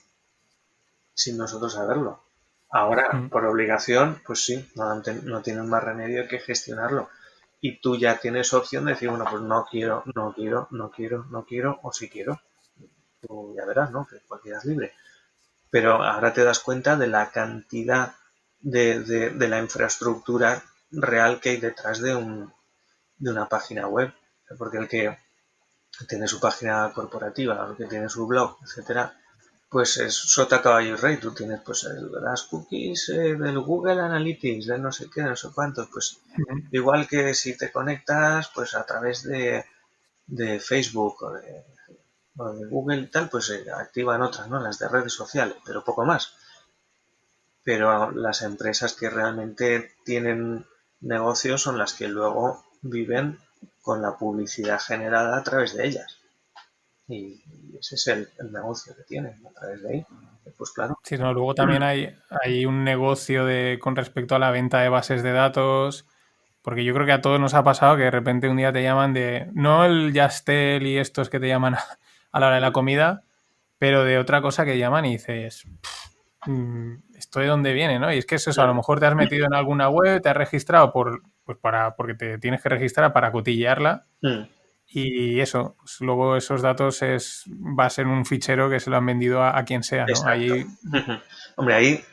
sin nosotros saberlo. Ahora, por obligación, pues sí, no tienen más remedio que gestionarlo. Y tú ya tienes opción de decir, bueno, pues no quiero, no quiero, no quiero, no quiero, o si quiero. Tú ya verás, ¿no? Que cualquiera es libre. Pero ahora te das cuenta de la cantidad de la infraestructura real que hay detrás de una página web. Porque el que tiene su página corporativa, el que tiene su blog, etcétera, pues es sota caballo y rey. Tú tienes pues las cookies del Google Analytics, de no sé qué, no sé cuántos. Pues igual que si te conectas pues a través de Facebook o de Google y tal, pues se activan otras, ¿no? Las de redes sociales, pero poco más. Pero las empresas que realmente tienen negocios son las que luego viven con la publicidad generada a través de ellas. Y ese es el negocio que tienen a través de ahí. Pues claro. Sí, no, luego también hay un negocio con respecto a la venta de bases de datos, porque yo creo que a todos nos ha pasado que de repente un día te llaman no el Yastel y estos que te llaman a la hora de la comida, pero de otra cosa que llaman y dices, ¿esto de dónde viene, no? Y es que es eso, a lo mejor te has metido en alguna web, te has registrado porque te tienes que registrar para cotillearla. Y eso, pues luego esos datos va a ser un fichero que se lo han vendido a quien sea, ¿no? Exacto. Ahí. Hombre, ahí,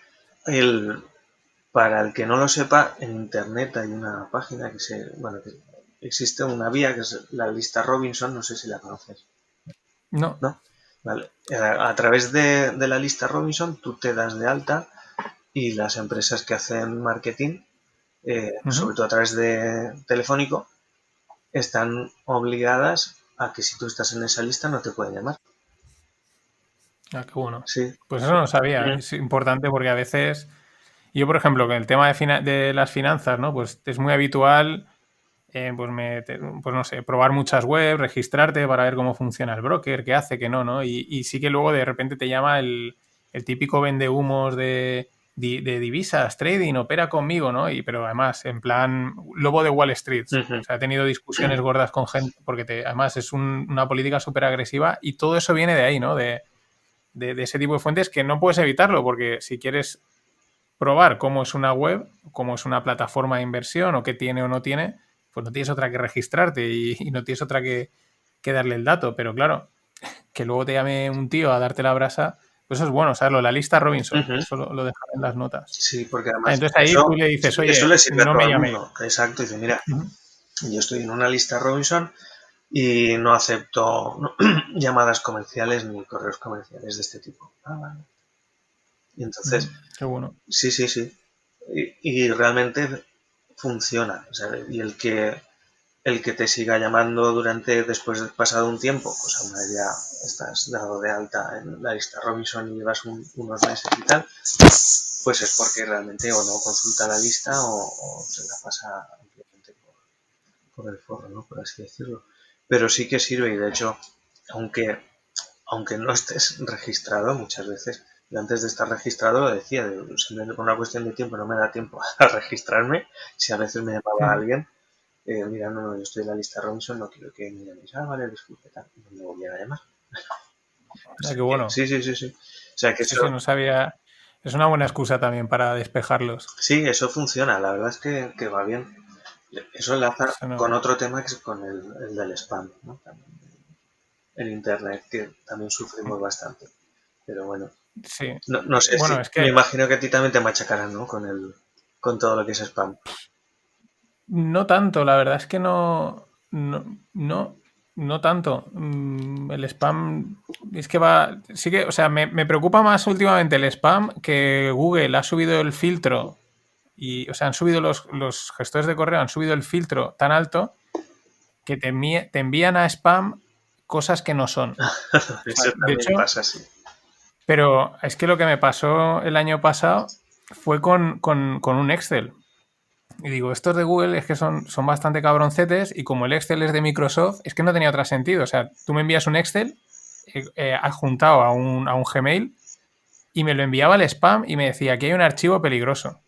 para el que no lo sepa, en Internet hay una página que existe una vía que es la lista Robinson, no sé si la conoces. No. ¿No? Vale. A través de la lista Robinson tú te das de alta y las empresas que hacen marketing, sobre todo a través de Telefónico, están obligadas a que si tú estás en esa lista no te pueden llamar. Ah, qué bueno. Sí. Pues eso no lo sabía. Es importante porque a veces, yo por ejemplo, con el tema de las finanzas, ¿no? Pues es muy habitual, pues no sé, probar muchas webs, registrarte para ver cómo funciona el broker, qué hace, qué no, ¿no? Y sí que luego de repente te llama el típico vendehumos de divisas, trading, opera conmigo, ¿no? Pero además, en plan, lobo de Wall Street. O sea, he tenido discusiones gordas con gente porque además es una política súper agresiva y todo eso viene de ahí, ¿no? De ese tipo de fuentes que no puedes evitarlo, porque si quieres probar cómo es una web, cómo es una plataforma de inversión o qué tiene o no tiene, pues no tienes otra que registrarte y no tienes otra que darle el dato. Pero claro, que luego te llame un tío a darte la brasa, pues eso es bueno, saberlo. La lista Robinson, eso lo dejaré en las notas. Sí, porque además Entonces ahí tú le dices, eso oye, le sirve a no todo me el llaméis. mundo. Exacto, dice, mira, yo estoy en una lista Robinson y no acepto llamadas comerciales ni correos comerciales de este tipo. Ah, vale. Y entonces, Qué bueno. sí, sí, sí. Y realmente funciona. O sea, y el que te siga llamando después de pasado un tiempo, pues ahora ya estás dado de alta en la lista Robinson y llevas unos meses y tal, pues es porque realmente o no consulta la lista o se la pasa ampliamente por el forro, ¿no? Por así decirlo. Pero sí que sirve y de hecho, aunque, aunque no estés registrado muchas veces, yo antes de estar registrado lo decía, simplemente por una cuestión de tiempo no me da tiempo a registrarme, si a veces me llamaba alguien, mira, no, yo estoy en la lista Robinson, no quiero que me llaméis, vale, disculpe, tal, no me volvían a llamar. Ah, qué bueno. Sí, sí, sí, sí. O sea que Sí, sí, no sabía. Es una buena excusa también para despejarlos. sí, eso funciona, la verdad es que va bien. Eso enlaza Eso con no. otro tema que es con el del spam, ¿no? El internet, que también sufrimos bastante. Pero bueno, Sí. no sé Bueno, si, es me que imagino que a ti también te machacarán, ¿no? Con todo lo que es spam. no tanto, la verdad es que no tanto. El spam es que sí que, o sea, me preocupa más últimamente el spam que Google ha subido el filtro o sea, han subido los gestores de correo, han subido el filtro tan alto que te envían a spam cosas que no son. O sea, Eso de también hecho, pasa, sí. pero es que lo que me pasó el año pasado fue con un Excel. Y digo, estos de Google es que son bastante cabroncetes y como el Excel es de Microsoft, es que no tenía otro sentido. O sea, tú me envías un Excel adjuntado a un Gmail y me lo enviaba al spam y me decía, aquí hay un archivo peligroso.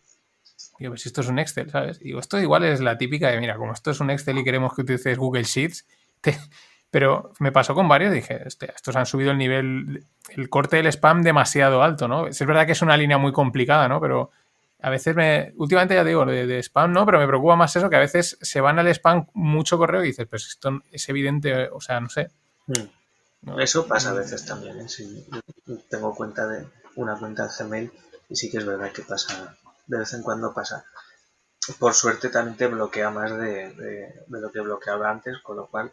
Digo, pues esto es un Excel, ¿sabes? Digo, esto igual es la típica de, mira, como esto es un Excel y queremos que utilices Google Sheets, te... pero me pasó con varios, dije, estos han subido el nivel, el corte del spam demasiado alto, ¿no? Es verdad que es una línea muy complicada, ¿no? Pero a veces últimamente ya digo, de spam no, pero me preocupa más eso, que a veces se van al spam mucho correo y dices, pues esto es evidente, o sea, no sé. No, Eso pasa a veces también, ¿eh? Sí, yo tengo una cuenta de Gmail y sí que es verdad que pasa, de vez en cuando pasa. Por suerte también te bloquea más de lo que bloqueaba antes, con lo cual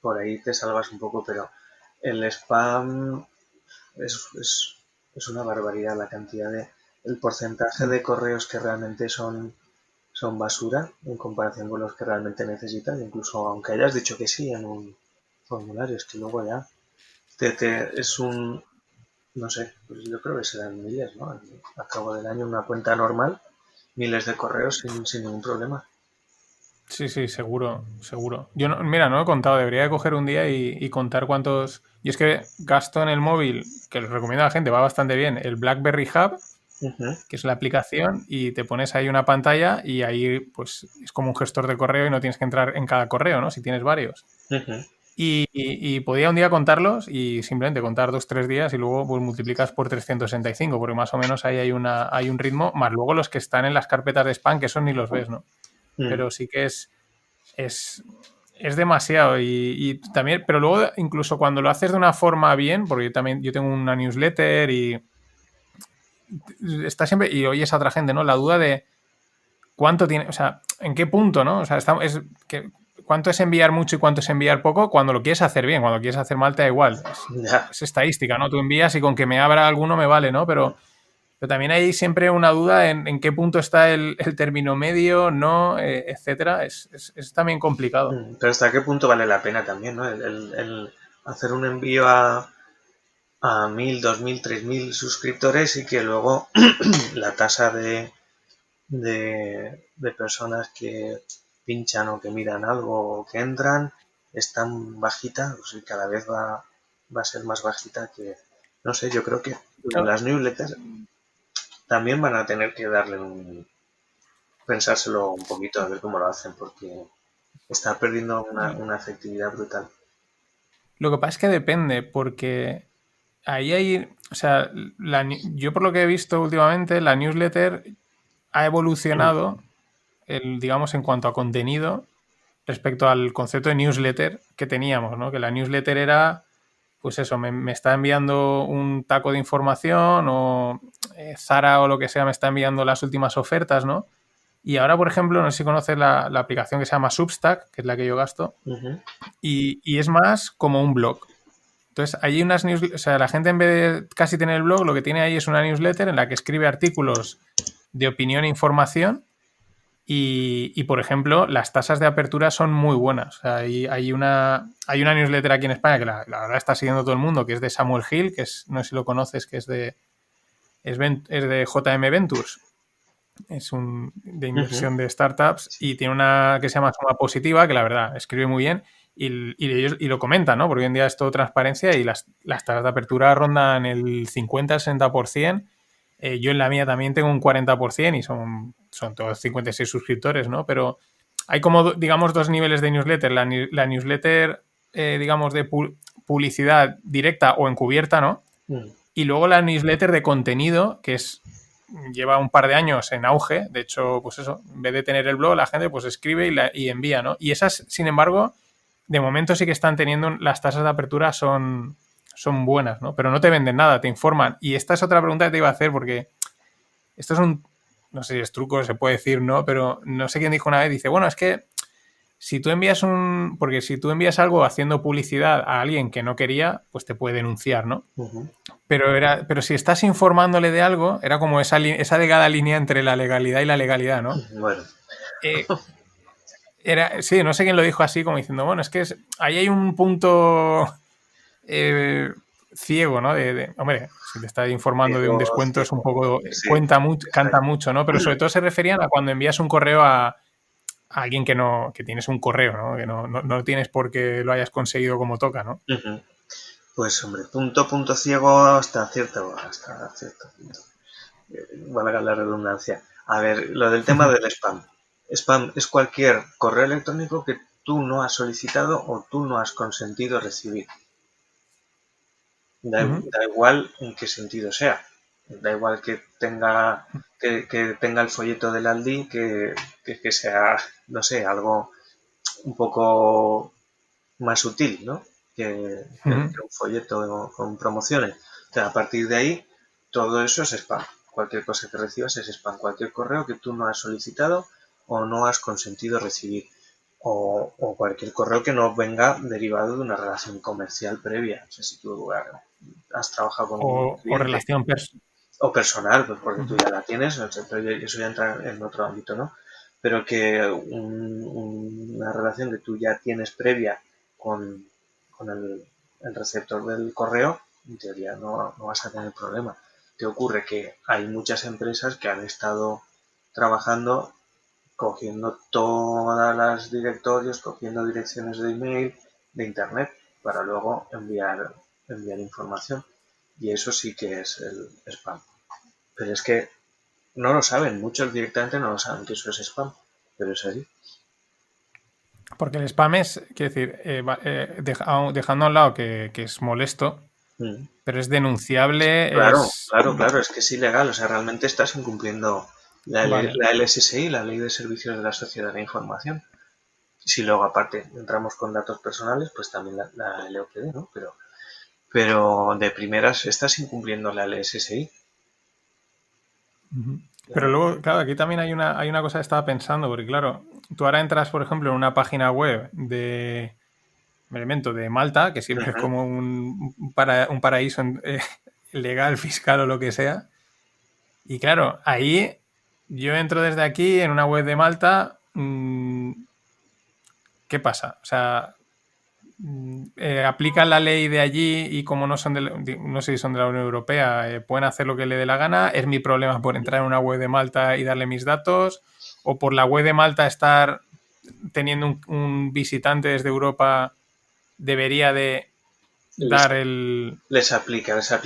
por ahí te salvas un poco, pero el spam es una barbaridad la cantidad el porcentaje de correos que realmente son basura en comparación con los que realmente necesitas, incluso aunque hayas dicho que sí en un formulario, es que luego ya es un, no sé, pues yo creo que serán miles, ¿no? Al cabo del año una cuenta normal, miles de correos sin ningún problema. sí, sí, seguro, seguro. Yo no, mira, no he contado, debería de coger un día y contar cuántos. Y es que gasto en el móvil, que lo recomiendo a la gente, va bastante bien, el BlackBerry Hub, Ujú, que es la aplicación, y te pones ahí una pantalla y ahí pues es como un gestor de correo y no tienes que entrar en cada correo, ¿no? Si tienes varios. ujú. Y podía un día contarlos y simplemente contar 2, 3 días y luego pues multiplicas por 365, porque más o menos ahí hay un ritmo, más luego los que están en las carpetas de spam, que eso ni los ves, ¿no? Mm. Pero sí que es, es demasiado y también, pero luego incluso cuando lo haces de una forma bien, porque yo tengo una newsletter y está siempre, y oyes a otra gente, ¿no? La duda de cuánto tiene, o sea, en qué punto, ¿no? O sea, cuánto es enviar mucho y cuánto es enviar poco cuando lo quieres hacer bien, cuando lo quieres hacer mal te da igual. Ya. Es estadística, ¿no? Tú envías y con que me abra alguno me vale, ¿no? Pero también hay siempre una duda en qué punto está el término medio, no, etcétera. Es también complicado. Pero hasta qué punto vale la pena también, ¿no? El hacer un envío a 1000, 2000, 3000 suscriptores y que luego la tasa de personas que pinchan o que miran algo o que entran es tan bajita, pues, y cada vez va a ser más bajita que, no sé, yo creo que las newsletters también van a tener que pensárselo un poquito a ver cómo lo hacen, porque está perdiendo una efectividad brutal. Lo que pasa es que depende, porque ahí hay, o sea, yo por lo que he visto últimamente, la newsletter ha evolucionado, digamos, en cuanto a contenido respecto al concepto de newsletter que teníamos, ¿no? Que la newsletter era, pues eso, me está enviando un taco de información o Zara o lo que sea me está enviando las últimas ofertas, ¿no? Y ahora, por ejemplo, no sé si conoces la aplicación que se llama Substack, que es la que yo gasto, Ujú. y es más como un blog. Entonces, hay unas newsletters, o sea, la gente en vez de casi tener el blog, lo que tiene ahí es una newsletter en la que escribe artículos de opinión e información por ejemplo, las tasas de apertura son muy buenas. O sea, hay una newsletter aquí en España que la verdad está siguiendo todo el mundo, que es de Samuel Hill, que es, no sé si lo conoces, que es de JM Ventures. De Ujú. inversión de startups y tiene una que se llama Suma Positiva, que la verdad escribe muy bien y lo comentan, ¿no? Porque hoy en día es todo transparencia y las tasas de apertura rondan el 50-60%. Yo en la mía también tengo un 40% y son todos 56 suscriptores, ¿no? Pero hay como, digamos, dos niveles de newsletter. La newsletter, digamos, de publicidad directa o encubierta, ¿no? Mm. Y luego la newsletter de contenido, lleva un par de años en auge. De hecho, pues eso, en vez de tener el blog, la gente pues escribe y envía, ¿no? Y esas, sin embargo, de momento sí que están teniendo, las tasas de apertura son buenas, ¿no? Pero no te venden nada, te informan. Y esta es otra pregunta que te iba a hacer, porque esto es no sé si es truco, se puede decir, ¿no? Pero no sé quién dijo una vez, dice, bueno, es que si tú envías porque si tú envías algo haciendo publicidad a alguien que no quería, pues te puede denunciar, ¿no? Ujú. Pero si estás informándole de algo, era como esa delgada línea entre la legalidad y la legalidad, ¿no? Bueno, Eh, Sí, no sé quién lo dijo así, como diciendo, bueno, es que ahí hay un punto eh, ciego, ¿no? Hombre, si te está informando de un Ciego, descuento es un ciego. poco, Sí, canta exacto. mucho, ¿no? Pero sobre todo se referían a cuando envías un correo a alguien que tienes un correo, ¿no? Que no tienes porque lo hayas conseguido como toca, ¿no? Ujú. Pues hombre, punto ciego hasta cierto punto. Valga la redundancia. A ver, lo del tema del spam. Spam es cualquier correo electrónico que tú no has solicitado o tú no has consentido recibir. Da igual en qué sentido sea. Da igual que tenga el folleto del Aldi, que sea, no sé, algo un poco más sutil, ¿no? Que, que un folleto con promociones. O sea, a partir de ahí, todo eso es spam. Cualquier cosa que recibas es spam. Cualquier correo que tú no has solicitado o no has consentido recibir. O cualquier correo que no venga derivado de una relación comercial previa. O sea, si tú has trabajado con un O cliente relación o personal, pues porque tú ya la tienes, o sea, eso ya entra en otro ámbito, ¿no? Pero que una relación que tú ya tienes previa con el receptor del correo, en teoría no vas a tener problema. ¿Qué ocurre? Que hay muchas empresas que han estado trabajando cogiendo todas las directorios, cogiendo direcciones de email, de internet, para luego enviar información. Y eso sí que es el spam. Pero es que no lo saben, muchos directamente no lo saben que eso es spam, pero es así. Porque el spam es, quiero decir, dejando a un lado que es molesto, Mm. pero es denunciable, Claro, es... claro, claro, es que es ilegal, o sea, realmente estás incumpliendo Vale. la LSSI, la Ley de Servicios de la Sociedad de la Información. Si luego aparte entramos con datos personales, pues también la LOPD, ¿no? Pero de primeras estás incumpliendo la LSSI. Pero luego, claro, aquí también hay una cosa que estaba pensando, porque claro, tú ahora entras, por ejemplo, en una página web me invento, de Malta, que siempre es Ujú. como un paraíso legal, fiscal o lo que sea. Y claro, ahí yo entro desde aquí en una web de Malta. ¿Qué pasa? O sea, aplican la ley de allí y como no son no sé si son de la Unión Europea, pueden hacer lo que le dé la gana. ¿Es mi problema por entrar en una web de Malta y darle mis datos? ¿O por la web de Malta estar teniendo un visitante desde Europa debería de Les, dar el... les aplica. O sea,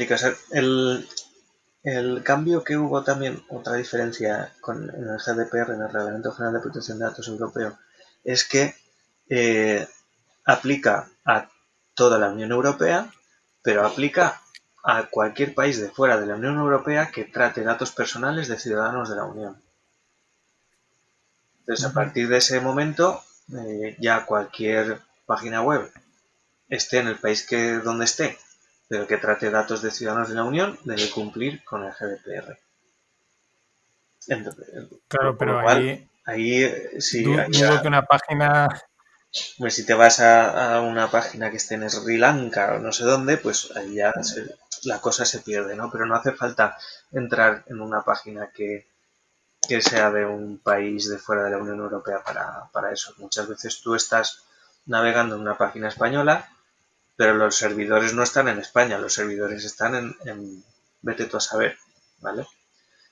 el cambio que hubo también, otra diferencia en el GDPR, en el Reglamento General de Protección de Datos Europeo, es que eh, aplica a toda la Unión Europea, pero aplica a cualquier país de fuera de la Unión Europea que trate datos personales de ciudadanos de la Unión. Entonces, a partir de ese momento, ya cualquier página web esté en el país donde esté, pero que trate datos de ciudadanos de la Unión, debe cumplir con el GDPR. Entonces, Claro, con lo pero cual, ahí ahí sí, dudo que una página... pues si te vas a una página que esté en Sri Lanka o no sé dónde, pues ahí ya la cosa se pierde, ¿no? Pero no hace falta entrar en una página que sea de un país de fuera de la Unión Europea para eso. Muchas veces tú estás navegando en una página española, pero los servidores no están en España, los servidores están vete tú a saber, ¿vale?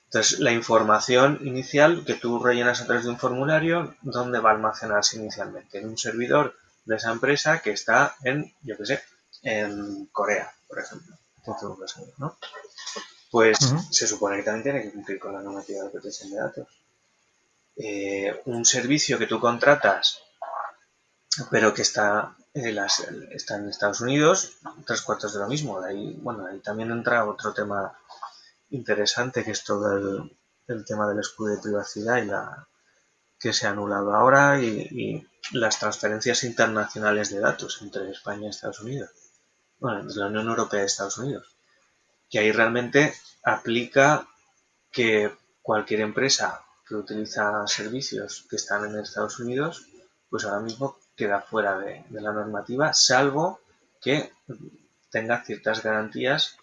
Entonces, la información inicial que tú rellenas a través de un formulario, ¿dónde va a almacenarse inicialmente? En un servidor de esa empresa que está yo qué sé, en Corea, por ejemplo. Entonces, ¿no? Pues se supone que también tiene que cumplir con la normativa de protección de datos. Un servicio que tú contratas, pero que está en Estados Unidos, tres cuartos de lo mismo. De ahí, bueno, ahí también entra otro tema interesante, que es todo el tema del escudo de privacidad que se ha anulado ahora y las transferencias internacionales de datos entre España y Estados Unidos. Bueno, entre la Unión Europea y Estados Unidos. Que ahí realmente aplica que cualquier empresa que utiliza servicios que están en Estados Unidos, pues ahora mismo queda fuera de la normativa, salvo que tenga ciertas garantías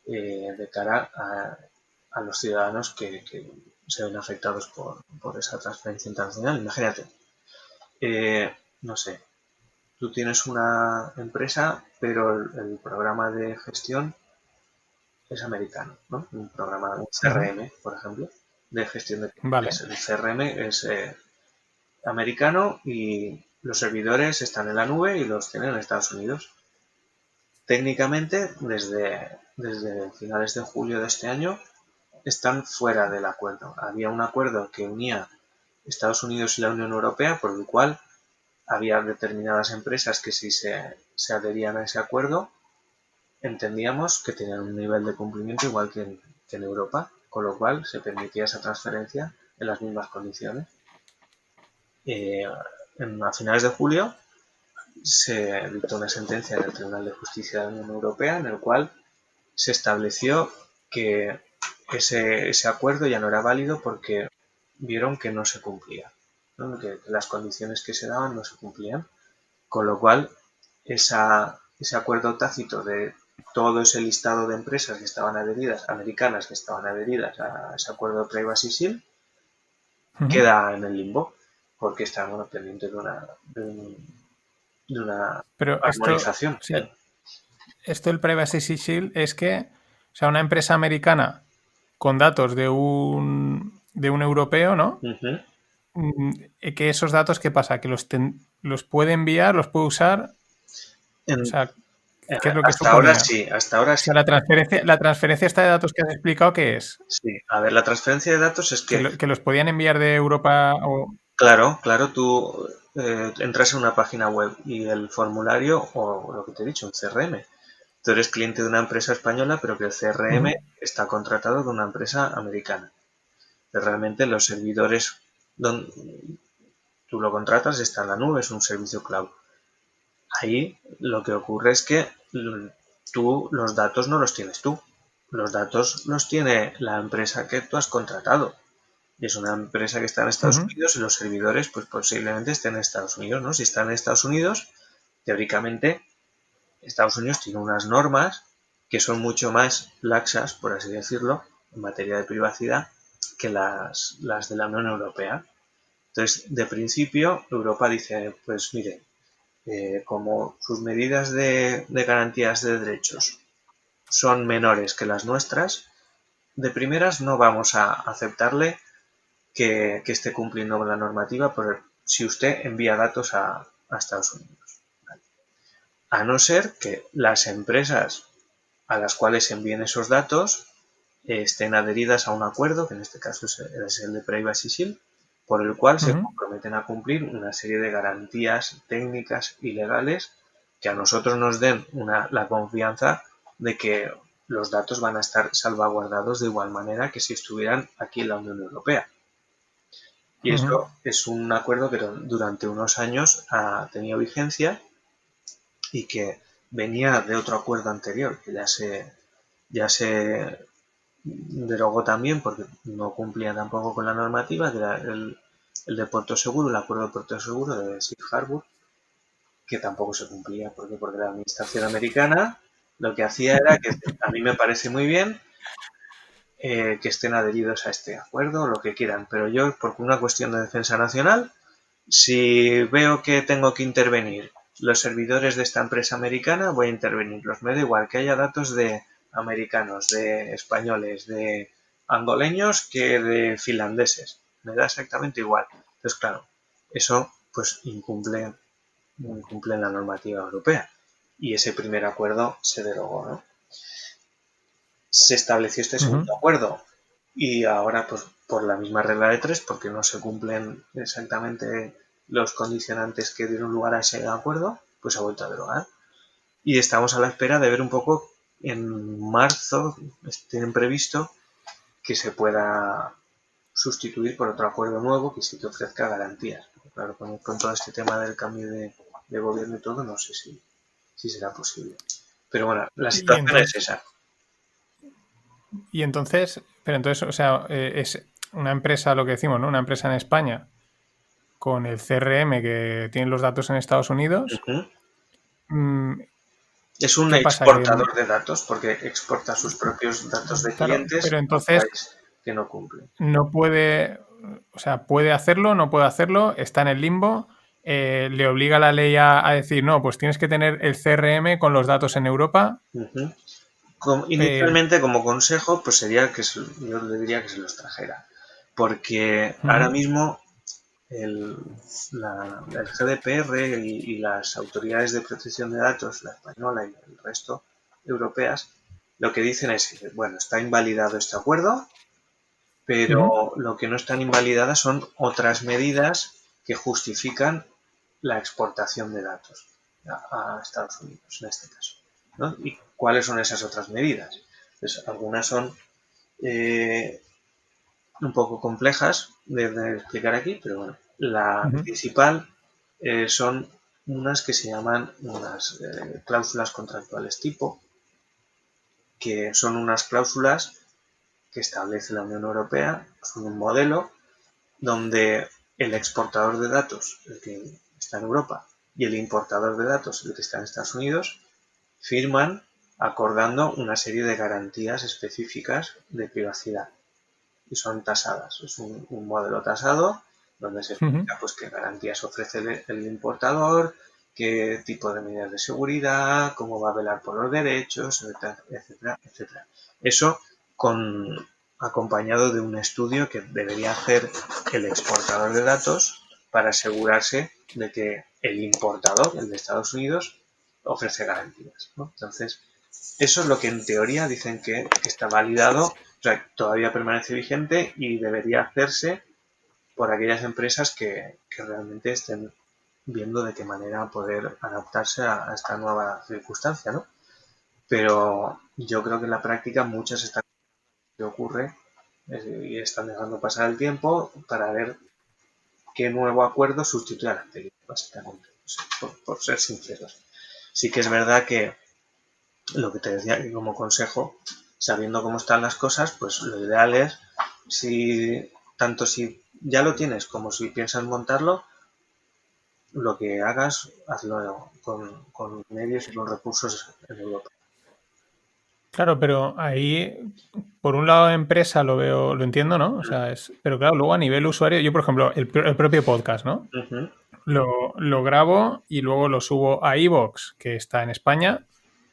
de cara a los ciudadanos que se ven afectados por esa transferencia internacional. Imagínate, no sé, tú tienes una empresa, pero el programa de gestión es americano, ¿no? Un programa, un Ujú. CRM, por ejemplo, de gestión de Vale, clientes. El CRM es americano y los servidores están en la nube y los tienen en Estados Unidos. Técnicamente, desde finales de julio de este año, están fuera del acuerdo. Había un acuerdo que unía Estados Unidos y la Unión Europea, por el cual había determinadas empresas que si se adherían a ese acuerdo, entendíamos que tenían un nivel de cumplimiento igual que en Europa, con lo cual se permitía esa transferencia en las mismas condiciones. Eh, a finales de julio se dictó una sentencia en el Tribunal de Justicia de la Unión Europea en el cual se estableció que ese acuerdo ya no era válido porque vieron que no se cumplía, ¿no? Que las condiciones que se daban no se cumplían, con lo cual ese acuerdo tácito de todo ese listado de empresas que estaban adheridas, americanas que estaban adheridas a ese acuerdo de Privacy Shield, ujú. queda en el limbo porque están pendientes de una Pero esto, armonización. sí, esto del Privacy Shield es que, o sea, una empresa americana con datos de un europeo, ¿no? Ujú. Que esos datos, ¿qué pasa? Que los puede enviar, los puede usar, o En- sea, ¿qué es lo que hasta ahora suponía? sí, hasta ahora O sea, sí. la transferencia esta de datos que has explicado, ¿qué es? Sí, a ver, la transferencia de datos es que, Que los podían enviar de Europa o... claro, tú entras en una página web y el formulario, o lo que te he dicho, un CRM. Tú eres cliente de una empresa española, pero que el CRM Ujú, está contratado de una empresa americana. Pero realmente los servidores donde tú lo contratas está en la nube, es un servicio cloud. Ahí lo que ocurre es que tú los datos no los tienes tú. Los datos los tiene la empresa que tú has contratado. Y es una empresa que está en Estados ujú, Unidos y los servidores pues posiblemente estén en Estados Unidos, ¿no? Si están en Estados Unidos, teóricamente Estados Unidos tiene unas normas que son mucho más laxas, por así decirlo, en materia de privacidad que las de la Unión Europea. Entonces, de principio, Europa dice, pues mire, como sus medidas de garantías de derechos son menores que las nuestras, de primeras no vamos a aceptarle que esté cumpliendo con la normativa por si usted envía datos a Estados Unidos. A no ser que las empresas a las cuales envíen esos datos estén adheridas a un acuerdo, que en este caso es el de Privacy Shield, por el cual se ujú, comprometen a cumplir una serie de garantías técnicas y legales que a nosotros nos den la confianza de que los datos van a estar salvaguardados de igual manera que si estuvieran aquí en la Unión Europea. Y ujú, eso es un acuerdo que durante unos años ha tenido vigencia y que venía de otro acuerdo anterior, que ya se derogó también porque no cumplía tampoco con la normativa, que era el de Puerto Seguro, el acuerdo de Puerto Seguro de Safe Harbor, que tampoco se cumplía porque la administración americana lo que hacía era que a mí me parece muy bien que estén adheridos a este acuerdo, lo que quieran, pero yo, por una cuestión de defensa nacional, si veo que tengo que intervenir los servidores de esta empresa americana, voy a intervenirlos. Me da igual que haya datos de americanos, de españoles, de angoleños que de finlandeses. Me da exactamente igual. Entonces, claro, eso pues incumple la normativa europea. Y ese primer acuerdo se derogó, ¿no? Se estableció este ujú. segundo acuerdo y ahora pues por la misma regla de tres, porque no se cumplen exactamente los condicionantes que dieron lugar a ese acuerdo, pues se ha vuelto a derogar. Y estamos a la espera de ver un poco en marzo, tienen previsto que se pueda sustituir por otro acuerdo nuevo que sí que ofrezca garantías. Claro, con todo este tema del cambio de gobierno y todo, no sé si será posible. Pero bueno, la Y situación es entonces, esa. y entonces, pero entonces, o sea, es una empresa, lo que decimos, ¿no? Una empresa en España con el CRM que tiene los datos en Estados Unidos. Ujú. mm, Es un ¿Qué pasa? Que, exportador de datos porque exporta sus propios datos de claro, clientes pero a un entonces país que no cumple. no puede, o sea, puede hacerlo, no puede hacerlo, está en el limbo le obliga la ley a decir, no, pues tienes que tener el CRM con los datos en Europa. Ujú. Eh, Inicialmente, como consejo, pues sería que yo le diría que se los trajera. Porque ahora ujú, mismo el, el GDPR y las autoridades de protección de datos, la española y el resto europeas, lo que dicen es que, bueno, está invalidado este acuerdo, ujú, pero lo que no están invalidadas son otras medidas que justifican la exportación de datos a Estados Unidos, en este caso, ¿no? ¿Y cuáles son esas otras medidas? Pues algunas son eh, un poco complejas de explicar aquí, pero bueno, la ujú. principal son unas que se llaman unas cláusulas contractuales tipo, que son unas cláusulas que establece la Unión Europea, son un modelo donde el exportador de datos, el que está en Europa, y el importador de datos, el que está en Estados Unidos, firman acordando una serie de garantías específicas de privacidad y son tasadas. Es un modelo tasado donde se Ujú. explica pues, qué garantías ofrece el importador, qué tipo de medidas de seguridad, cómo va a velar por los derechos, etcétera, etcétera. Eso con, acompañado de un estudio que debería hacer el exportador de datos para asegurarse de que el importador, el de Estados Unidos, ofrece garantías, ¿no? Entonces, eso es lo que en teoría dicen que está validado, o sea, todavía permanece vigente y debería hacerse por aquellas empresas que realmente estén viendo de qué manera poder adaptarse a esta nueva circunstancia, ¿no? Pero yo creo que en la práctica muchas están que ocurre y están dejando pasar el tiempo para ver qué nuevo acuerdo sustituye al anterior, básicamente, por ser sinceros. Sí que es verdad que lo que te decía que como consejo, sabiendo cómo están las cosas, pues lo ideal es, si tanto si ya lo tienes como si piensas montarlo, lo que hagas, hazlo con medios y con recursos en Europa. Claro, pero ahí, por un lado, empresa lo veo, lo entiendo, ¿no? O sea, pero claro, luego a nivel usuario, yo, por ejemplo, el propio podcast, ¿no? Ujú. Lo grabo y luego lo subo a iVoox, que está en España.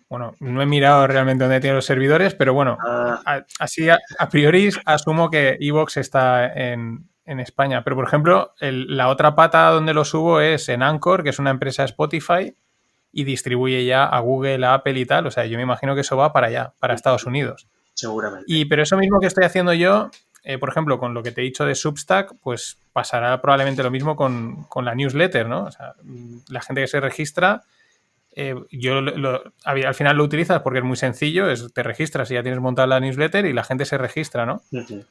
Bueno, no he mirado realmente dónde tiene los servidores, pero bueno, Ah, así a priori asumo que iVoox está en España. Pero, por ejemplo, la otra pata donde lo subo es en Anchor, que es una empresa Spotify, y distribuye ya a Google, a Apple y tal. O sea, yo me imagino que eso va para allá, para Estados Unidos. seguramente. Pero eso mismo que estoy haciendo yo, por ejemplo, con lo que te he dicho de Substack, pues pasará probablemente lo mismo con la newsletter, ¿no? O sea, la gente que se registra, al final lo utilizas porque es muy sencillo, te registras y ya tienes montada la newsletter y la gente se registra, ¿no? Ujú.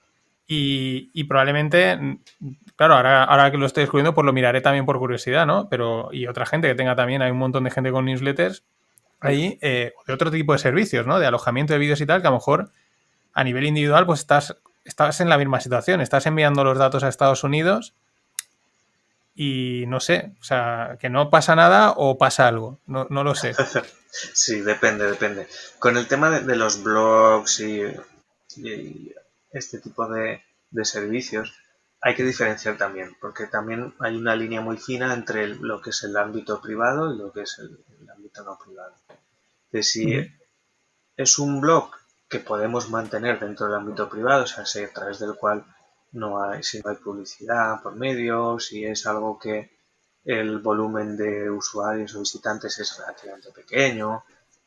Y probablemente, claro, ahora que lo estoy descubriendo, pues lo miraré también por curiosidad, ¿no? Pero, y otra gente que tenga también, hay un montón de gente con newsletters ahí, de otro tipo de servicios, ¿no? De alojamiento de vídeos y tal, que a lo mejor a nivel individual, pues estás en la misma situación, estás enviando los datos a Estados Unidos y no sé, o sea, que no pasa nada o pasa algo, no lo sé. Sí, depende. Con el tema de los blogs y este tipo de servicios, hay que diferenciar también, porque también hay una línea muy fina entre lo que es el ámbito privado y lo que es el ámbito no privado. Que si Ujú. es un blog que podemos mantener dentro del ámbito privado, o sea, si a través del cual si no hay publicidad por medio, si es algo que el volumen de usuarios o visitantes es relativamente pequeño,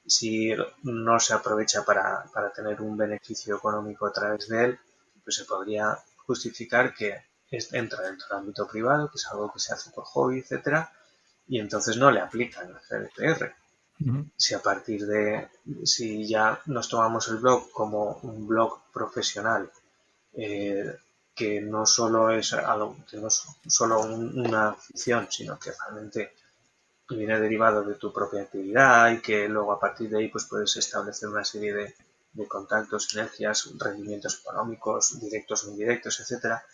si no se aprovecha para tener un beneficio económico a través de él, pues se podría justificar que entra dentro del ámbito privado, que es algo que se hace por hobby, etcétera, y entonces no le aplican el GDPR. Ujú. Si a partir de, si ya nos tomamos el blog como un blog profesional, eh, que no solo es algo, que no es solo una afición, sino que realmente viene derivado de tu propia actividad y que luego a partir de ahí pues puedes establecer una serie de contactos, sinergias, rendimientos económicos, directos o indirectos, etcétera,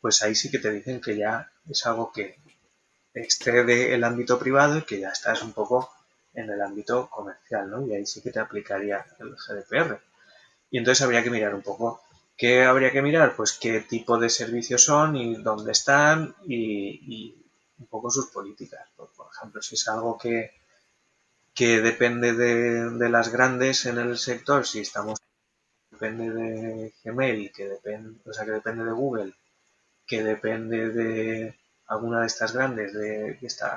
pues ahí sí que te dicen que ya es algo que excede el ámbito privado y que ya estás un poco en el ámbito comercial, ¿no? Y ahí sí que te aplicaría el GDPR. Y entonces habría que mirar un poco. ¿Qué habría que mirar? Pues qué tipo de servicios son y dónde están y un poco sus políticas. Por ejemplo, si es algo que depende de las grandes en el sector, si estamos depende de Gmail, que depende, o sea, que depende de Google, que depende de alguna de estas grandes, que está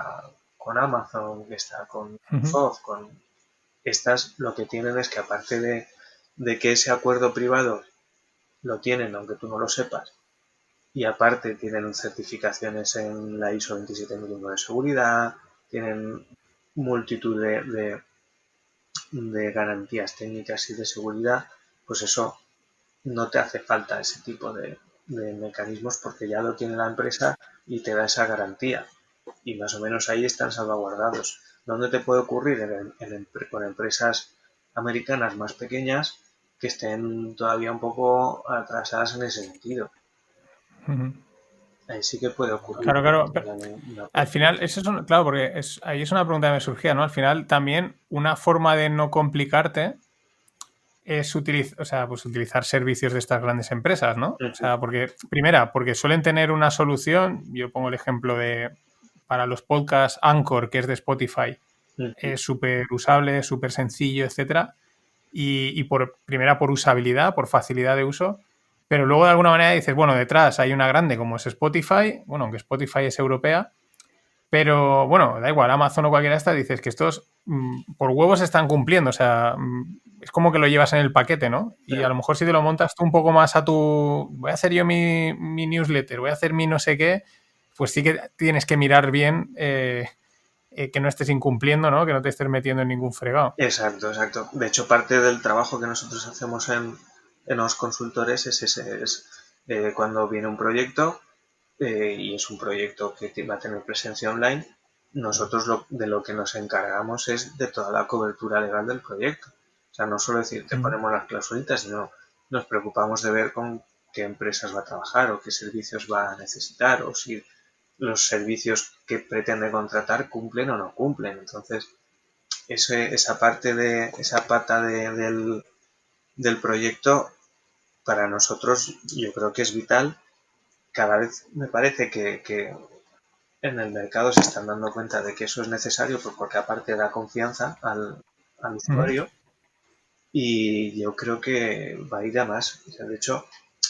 con Amazon, que está con Ujú, Microsoft, con estas, lo que tienen es que aparte de que ese acuerdo privado lo tienen, aunque tú no lo sepas, y aparte tienen certificaciones en la ISO 27001 de seguridad, tienen multitud de garantías técnicas y de seguridad, pues eso no te hace falta ese tipo de mecanismos porque ya lo tiene la empresa y te da esa garantía. Y más o menos ahí están salvaguardados. ¿Dónde te puede ocurrir? Con empresas americanas más pequeñas que estén todavía un poco atrasadas en ese sentido. ujú. Ahí sí que puede ocurrir Claro, que claro. tengan una Al final, eso es claro, porque ahí es una pregunta que me surgía, ¿no? Al final, también una forma de no complicarte es o sea, pues utilizar servicios de estas grandes empresas, ¿no? O sea, porque, primera, porque suelen tener una solución, yo pongo el ejemplo para los podcasts Anchor, que es de Spotify, es súper usable, súper sencillo, etcétera, y primera por usabilidad, por facilidad de uso, pero luego de alguna manera dices, bueno, detrás hay una grande como es Spotify, bueno, aunque Spotify es europea, pero bueno, da igual, Amazon o cualquiera de estas, dices que estos por huevos están cumpliendo, o sea, es como que lo llevas en el paquete, ¿no? Y a lo mejor si te lo montas tú un poco más voy a hacer yo mi newsletter, voy a hacer mi no sé qué, pues sí que tienes que mirar bien que no estés incumpliendo, ¿no? Que no te estés metiendo en ningún fregado. Exacto, exacto. De hecho, parte del trabajo que nosotros hacemos en los consultores es ese, es cuando viene un proyecto y es un proyecto que va a tener presencia online, nosotros de lo que nos encargamos es de toda la cobertura legal del proyecto. O sea, no solo decir te Mm. ponemos las clausulitas, sino nos preocupamos de ver con qué empresas va a trabajar o qué servicios va a necesitar o si los servicios que pretende contratar cumplen o no cumplen. Entonces, esa pata del proyecto para nosotros yo creo que es vital. Cada vez me parece que en el mercado se están dando cuenta de que eso es necesario porque aparte da confianza al Ujú. usuario y yo creo que va a ir a más. O sea, de hecho,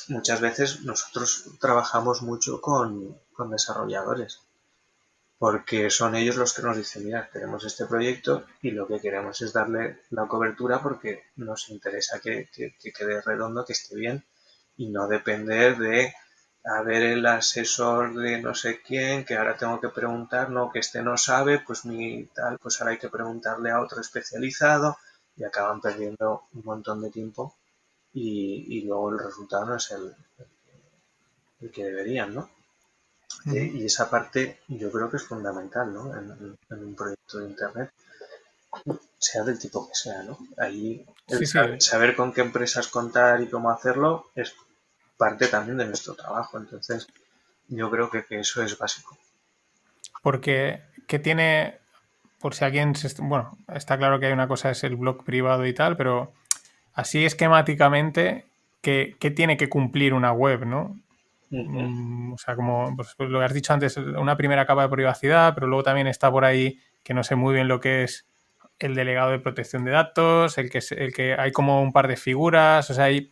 muchas veces nosotros trabajamos mucho con desarrolladores porque son ellos los que nos dicen, mira, tenemos este proyecto y lo que queremos es darle la cobertura porque nos interesa que quede redondo, que esté bien y no depender de a ver el asesor de no sé quién, que ahora tengo que preguntar, no, que este no sabe, pues mi tal, pues ahora hay que preguntarle a otro especializado y acaban perdiendo un montón de tiempo y luego el resultado no es el que deberían, ¿no? Ujú. Y esa parte yo creo que es fundamental, ¿no? En un proyecto de Internet, sea del tipo que sea, ¿no? Ahí el Sí, sí, saber con qué empresas contar y cómo hacerlo es parte también de nuestro trabajo. Entonces, yo creo que eso es básico. porque ¿qué tiene, por si alguien, bueno, está claro que hay una cosa es el blog privado y tal, pero así esquemáticamente, ¿qué tiene que cumplir una web, ¿no? Ujú. O sea, como pues lo que has dicho antes, una primera capa de privacidad, pero luego también está por ahí que no sé muy bien lo que es el delegado de protección de datos, el que hay como un par de figuras, o sea, hay,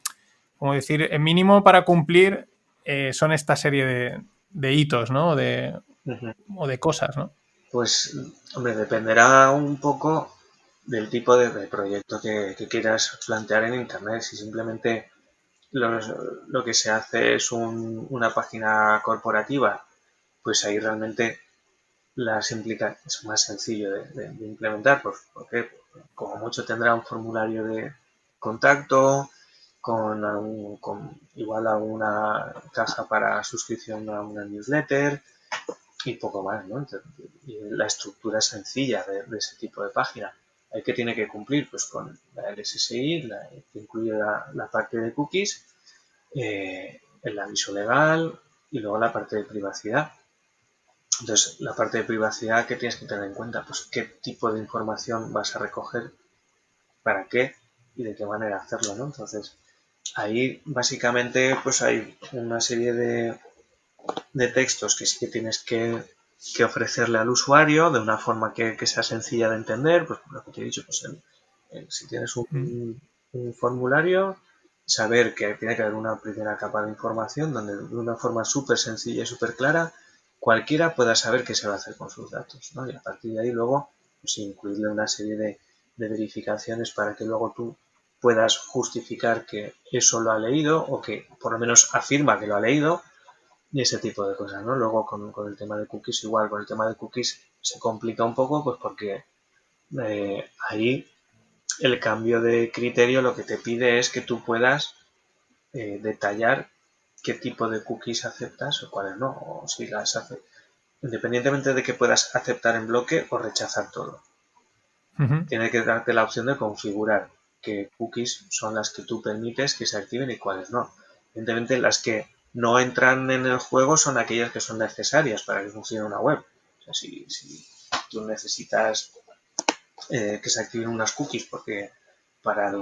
como decir, el mínimo para cumplir son esta serie de hitos, ¿no? Ujú. O de cosas, ¿no? Pues, hombre, dependerá un poco del tipo de proyecto que quieras plantear en Internet. Si simplemente los- lo que se hace es una página corporativa, pues ahí realmente las implica es más sencillo de implementar, pues, porque como mucho tendrá un formulario de contacto, con igual a una caja para suscripción a una newsletter y poco más, ¿no? Entonces, y la estructura sencilla de ese tipo de página. ¿Hay que tiene que cumplir? Pues con la LSSI, que incluye la parte de cookies, el aviso legal y luego la parte de privacidad. Entonces, la parte de privacidad que tienes que tener en cuenta, pues qué tipo de información vas a recoger, para qué y de qué manera hacerlo, ¿no? Entonces, ahí básicamente pues hay una serie de textos que sí que tienes que ofrecerle al usuario de una forma que sea sencilla de entender, pues lo que te he dicho, pues si tienes un formulario, saber que tiene que haber una primera capa de información donde de una forma súper sencilla y súper clara cualquiera pueda saber qué se va a hacer con sus datos, ¿no? Y a partir de ahí luego pues, incluirle una serie de verificaciones para que luego tú puedas justificar que eso lo ha leído o que por lo menos afirma que lo ha leído y ese tipo de cosas, ¿no? Luego con el tema de cookies igual, con el tema de cookies se complica un poco pues porque ahí el cambio de criterio lo que te pide es que tú puedas detallar qué tipo de cookies aceptas o cuáles no, o si las aceptas, independientemente de que puedas aceptar en bloque o rechazar todo. Tiene que darte la opción de configurar qué cookies son las que tú permites que se activen y cuáles no. Evidentemente las que no entran en el juego son aquellas que son necesarias para que funcione una web. O sea, si tú necesitas que se activen unas cookies porque para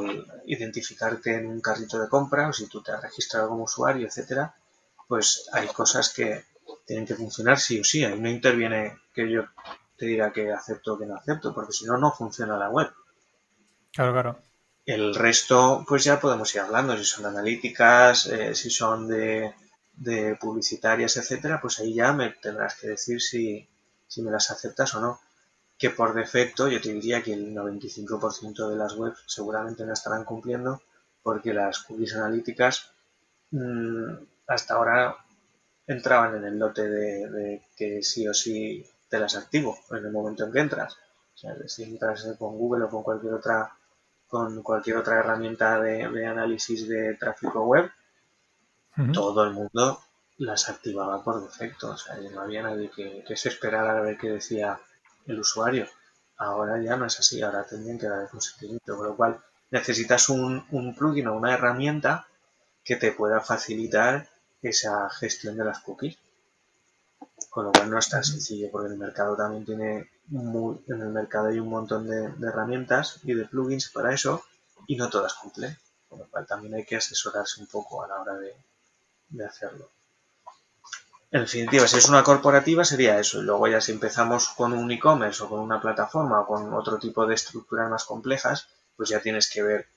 identificarte en un carrito de compra o si tú te has registrado como usuario, etcétera, pues hay cosas que tienen que funcionar sí o sí. Ahí no interviene que yo te diga que acepto o que no acepto, porque si no, no funciona la web. Claro, claro. El resto, pues ya podemos ir hablando, si son analíticas, si son de publicitarias, etcétera, pues ahí ya me tendrás que decir si me las aceptas o no. Que por defecto yo te diría que el 95% de las webs seguramente no estarán cumpliendo porque las cookies analíticas hasta ahora entraban en el lote de que sí o sí te las activo en el momento en que entras. O sea, si entras con Google o con cualquier otra herramienta de análisis de tráfico web, todo el mundo las activaba por defecto. O sea, no había nadie que se esperara a ver qué decía el usuario. Ahora ya no es así, ahora tendrían que dar el consentimiento, con lo cual necesitas un plugin o una herramienta que te pueda facilitar esa gestión de las cookies. Con lo cual no es tan sencillo, porque el mercado también tiene en el mercado hay un montón de herramientas y de plugins para eso y no todas cumplen. Con lo cual también hay que asesorarse un poco a la hora de hacerlo. En definitiva, si es una corporativa sería eso. Y luego ya si empezamos con un e-commerce o con una plataforma o con otro tipo de estructuras más complejas, pues ya tienes que ver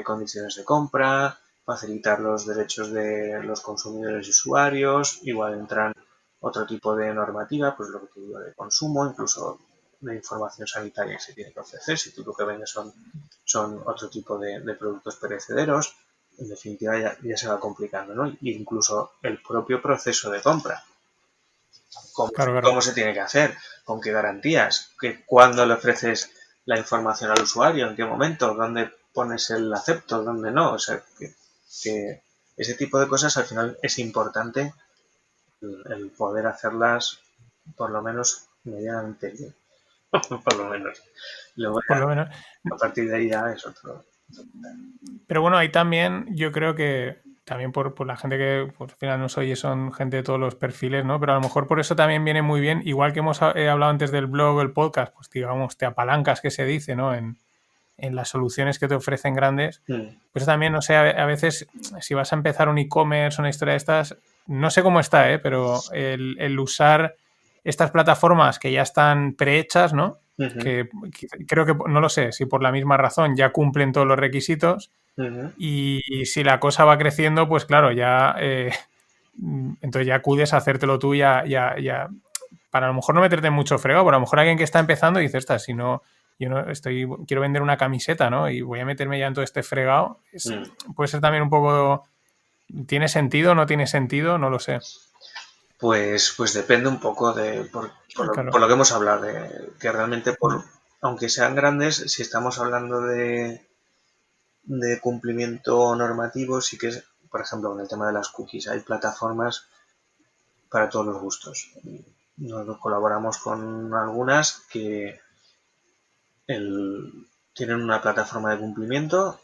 condiciones de compra, facilitar los derechos de los consumidores y usuarios, igual entran otro tipo de normativa, pues lo que te digo de consumo, incluso de información sanitaria que se tiene que ofrecer, si tú lo que vendes son otro tipo de productos perecederos, en definitiva ya se va complicando, ¿no? Y incluso el propio proceso de compra. Claro, ¿Cómo claro. se tiene que hacer? ¿Con qué garantías? ¿Cuándo le ofreces la información al usuario? ¿En qué momento? ¿Dónde pones el acepto? ¿Dónde no? O sea, que ese tipo de cosas al final es importante el poder hacerlas por lo menos medianamente bien. Por lo menos. Luego Por lo menos. a partir de ahí ya es otro. Pero bueno, ahí también yo creo que también por la gente que pues, al final nos oye son gente de todos los perfiles, ¿no? Pero a lo mejor por eso también viene muy bien, igual que hemos hablado antes del blog, el podcast, pues digamos, te apalancas, que se dice, ¿no? En las soluciones que te ofrecen grandes. Pues también, no sé, a veces si vas a empezar un e-commerce, una historia de estas, no sé cómo está, ¿eh? Pero el usar estas plataformas que ya están prehechas, ¿no? Que creo que, no lo sé, si por la misma razón ya cumplen todos los requisitos y si la cosa va creciendo, pues claro, ya entonces ya acudes a hacértelo tú ya para a lo mejor no meterte en mucho fregado, pero a lo mejor alguien que está empezando dice, esta, si no, yo no quiero vender una camiseta, ¿no? Y voy a meterme ya en todo este fregado. Puede ser también un poco, ¿tiene sentido o no tiene sentido? No lo sé. Pues depende un poco por Claro. lo que hemos hablado, de que realmente aunque sean grandes, si estamos hablando de cumplimiento normativo, sí que es, por ejemplo, en el tema de las cookies, hay plataformas para todos los gustos. Nosotros colaboramos con algunas que tienen una plataforma de cumplimiento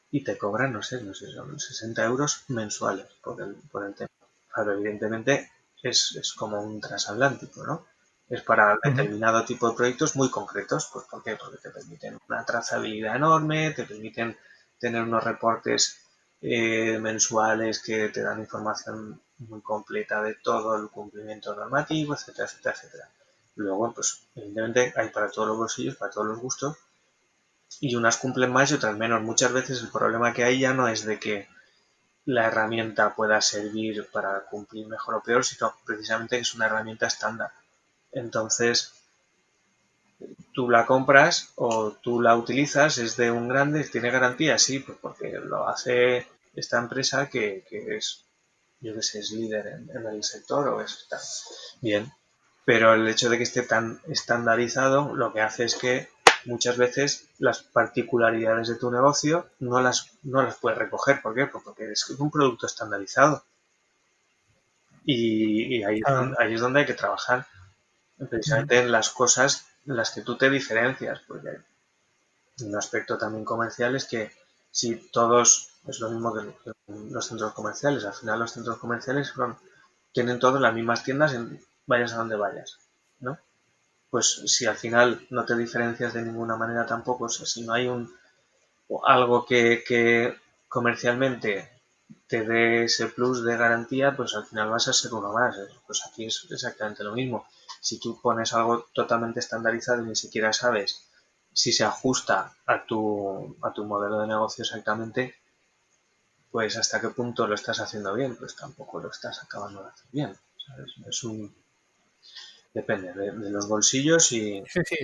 y te cobran, no sé, son 60 euros mensuales por el tema. Claro, evidentemente es como un transatlántico, ¿no? Es para determinado tipo de proyectos muy concretos. Pues, ¿por qué? Porque te permiten una trazabilidad enorme, te permiten tener unos reportes mensuales que te dan información muy completa de todo el cumplimiento normativo, etcétera, etcétera, etcétera. Luego, pues, evidentemente hay para todos los bolsillos, para todos los gustos, y unas cumplen más y otras menos. Muchas veces el problema que hay ya no es de que la herramienta pueda servir para cumplir mejor o peor, sino precisamente que es una herramienta estándar. Entonces, tú la compras o tú la utilizas, es de un grande, tiene garantía, sí, pues porque lo hace esta empresa que es, yo que sé, es líder en el sector o está bien. Pero el hecho de que esté tan estandarizado lo que hace es que muchas veces las particularidades de tu negocio no las puedes recoger. ¿Por qué? Pues porque es un producto estandarizado. Y Claro. ahí es donde hay que trabajar, Ujú. precisamente en las cosas en las que tú te diferencias, porque hay un aspecto también comercial es que si todos, es lo mismo que los centros comerciales, al final los centros comerciales tienen todos las mismas tiendas vayas a donde vayas, ¿no? Pues si al final no te diferencias de ninguna manera tampoco, o sea, si no hay algo que comercialmente te dé ese plus de garantía, pues al final vas a ser uno más. Pues aquí es exactamente lo mismo. Si tú pones algo totalmente estandarizado y ni siquiera sabes si se ajusta a tu modelo de negocio exactamente, pues hasta qué punto lo estás haciendo bien, pues tampoco lo estás acabando de hacer bien. ¿Sabes? Depende de los bolsillos y Sí, sí,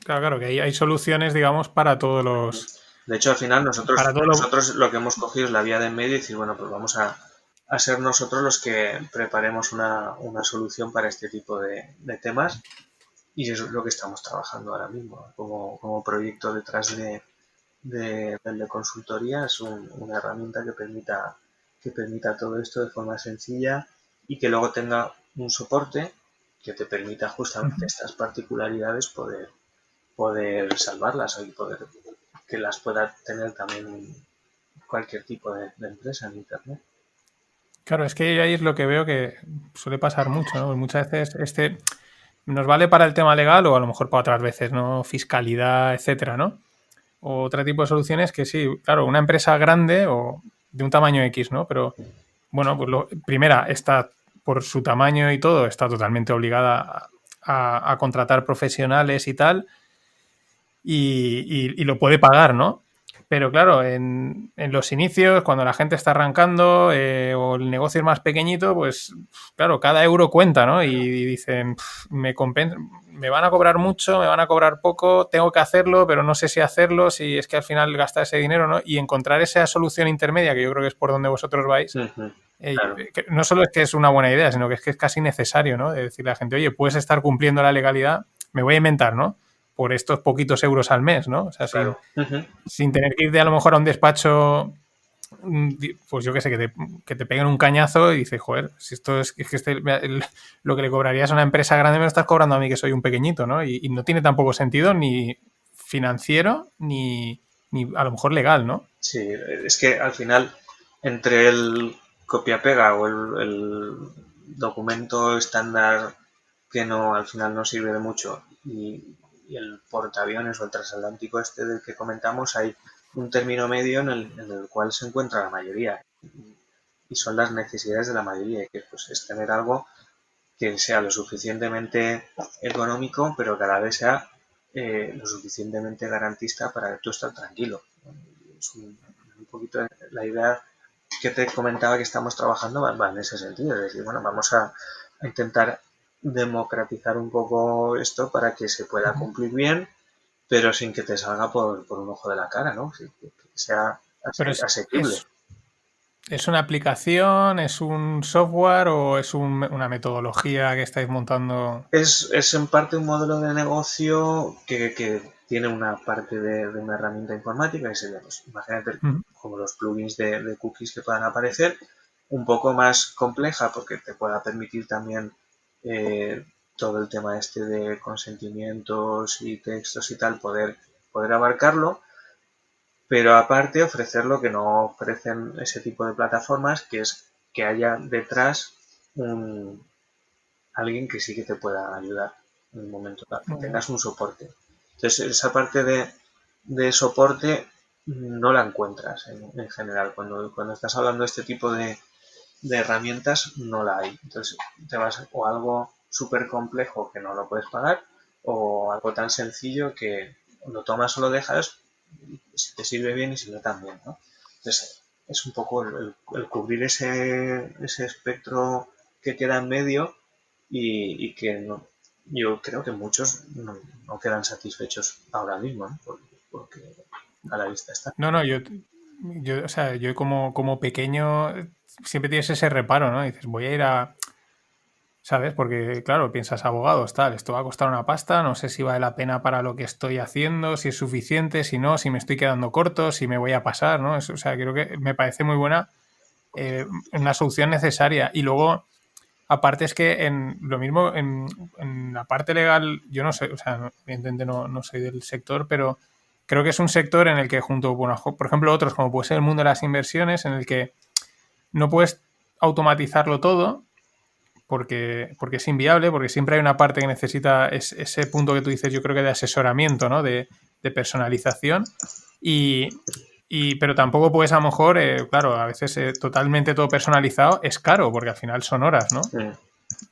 claro, claro, que hay soluciones, digamos, para todos de hecho al final para todo lo. nosotros lo que hemos cogido es la vía de en medio y decir, bueno, pues vamos a ser nosotros los que preparemos una solución para este tipo de temas y eso es lo que estamos trabajando ahora mismo como proyecto detrás del de consultoría. Es una herramienta que permita todo esto de forma sencilla y que luego tenga un soporte que te permita justamente Ujú. estas particularidades poder salvarlas y poder que las pueda tener también cualquier tipo de empresa en Internet. Claro, es que ahí es lo que veo que suele pasar mucho, ¿no? Pues muchas veces nos vale para el tema legal o a lo mejor para otras veces, ¿no? Fiscalidad, etcétera, ¿no? O otro tipo de soluciones que sí, claro, una empresa grande o de un tamaño X, ¿no? Pero bueno, pues primera, está por su tamaño y todo, está totalmente obligada a contratar profesionales y tal, y lo puede pagar, ¿no? Pero claro, en los inicios, cuando la gente está arrancando o el negocio es más pequeñito, pues claro, cada euro cuenta, ¿no? Y dicen, me van a cobrar mucho, me van a cobrar poco, tengo que hacerlo, pero no sé si hacerlo, si es que al final gasta ese dinero, ¿no? Y encontrar esa solución intermedia, que yo creo que es por donde vosotros vais, Ujú, claro, que no solo es que es una buena idea, sino que es casi necesario, ¿no? De decirle a la gente, oye, puedes estar cumpliendo la legalidad, me voy a inventar, ¿no? Por estos poquitos euros al mes, ¿no? O sea, sin, claro. Ujú. sin tener que irte a lo mejor a un despacho, pues yo qué sé, que te peguen un cañazo y dices, joder, si esto es que lo que le cobrarías a una empresa grande me lo estás cobrando a mí que soy un pequeñito, ¿no? Y no tiene tampoco sentido ni financiero ni a lo mejor legal, ¿no? Sí, es que al final, entre el copia-pega o el documento estándar que no al final no sirve de mucho y el portaaviones o el transatlántico este del que comentamos, hay un término medio en el cual se encuentra la mayoría y son las necesidades de la mayoría, que pues, es tener algo que sea lo suficientemente económico, pero que a la vez sea lo suficientemente garantista para que tú estés tranquilo. Es un poquito la idea que te comentaba que estamos trabajando va en ese sentido, es decir, bueno, vamos a intentar democratizar un poco esto para que se pueda cumplir bien, pero sin que te salga por un ojo de la cara, ¿no? Que sea Pero asequible. ¿es una aplicación, es un software o es una metodología que estáis montando? Es en parte un modelo de negocio que tiene una parte de una herramienta informática, que sería, pues, imagínate, Ujú. como los plugins de cookies que puedan aparecer, un poco más compleja porque te pueda permitir también todo el tema este de consentimientos y textos y tal, poder abarcarlo, pero aparte ofrecer lo que no ofrecen ese tipo de plataformas, que es que haya detrás alguien que sí que te pueda ayudar en un momento dado, que Muy bien. tengas un soporte. Entonces, esa parte de soporte no la encuentras en general. Cuando estás hablando de este tipo de herramientas, no la hay. Entonces, te vas o algo. súper complejo que no lo puedes pagar, o algo tan sencillo que lo tomas o lo dejas, si te sirve bien y si no también, ¿no? Entonces, es un poco el cubrir ese espectro que queda en medio y que no, yo creo que muchos no quedan satisfechos ahora mismo, ¿no? Porque a la vista está. No, no, o sea, yo como pequeño siempre tienes ese reparo, ¿no? Dices, voy a ir a, ¿sabes? Porque, claro, piensas, abogados, tal, esto va a costar una pasta, no sé si vale la pena para lo que estoy haciendo, si es suficiente, si no, si me estoy quedando corto, si me voy a pasar, ¿no? O sea, creo que me parece muy buena, una solución necesaria. Y luego, aparte es que en lo mismo, en la parte legal, yo no sé, o sea, evidentemente no soy del sector, pero creo que es un sector en el que junto, bueno, por ejemplo, otros, como puede ser el mundo de las inversiones, en el que no puedes automatizarlo todo, porque es inviable, porque siempre hay una parte que necesita ese punto que tú dices, yo creo que de asesoramiento, ¿no? De personalización. Y, pero tampoco puedes, a lo mejor, claro, a veces totalmente todo personalizado es caro, porque al final son horas, ¿no? Mm.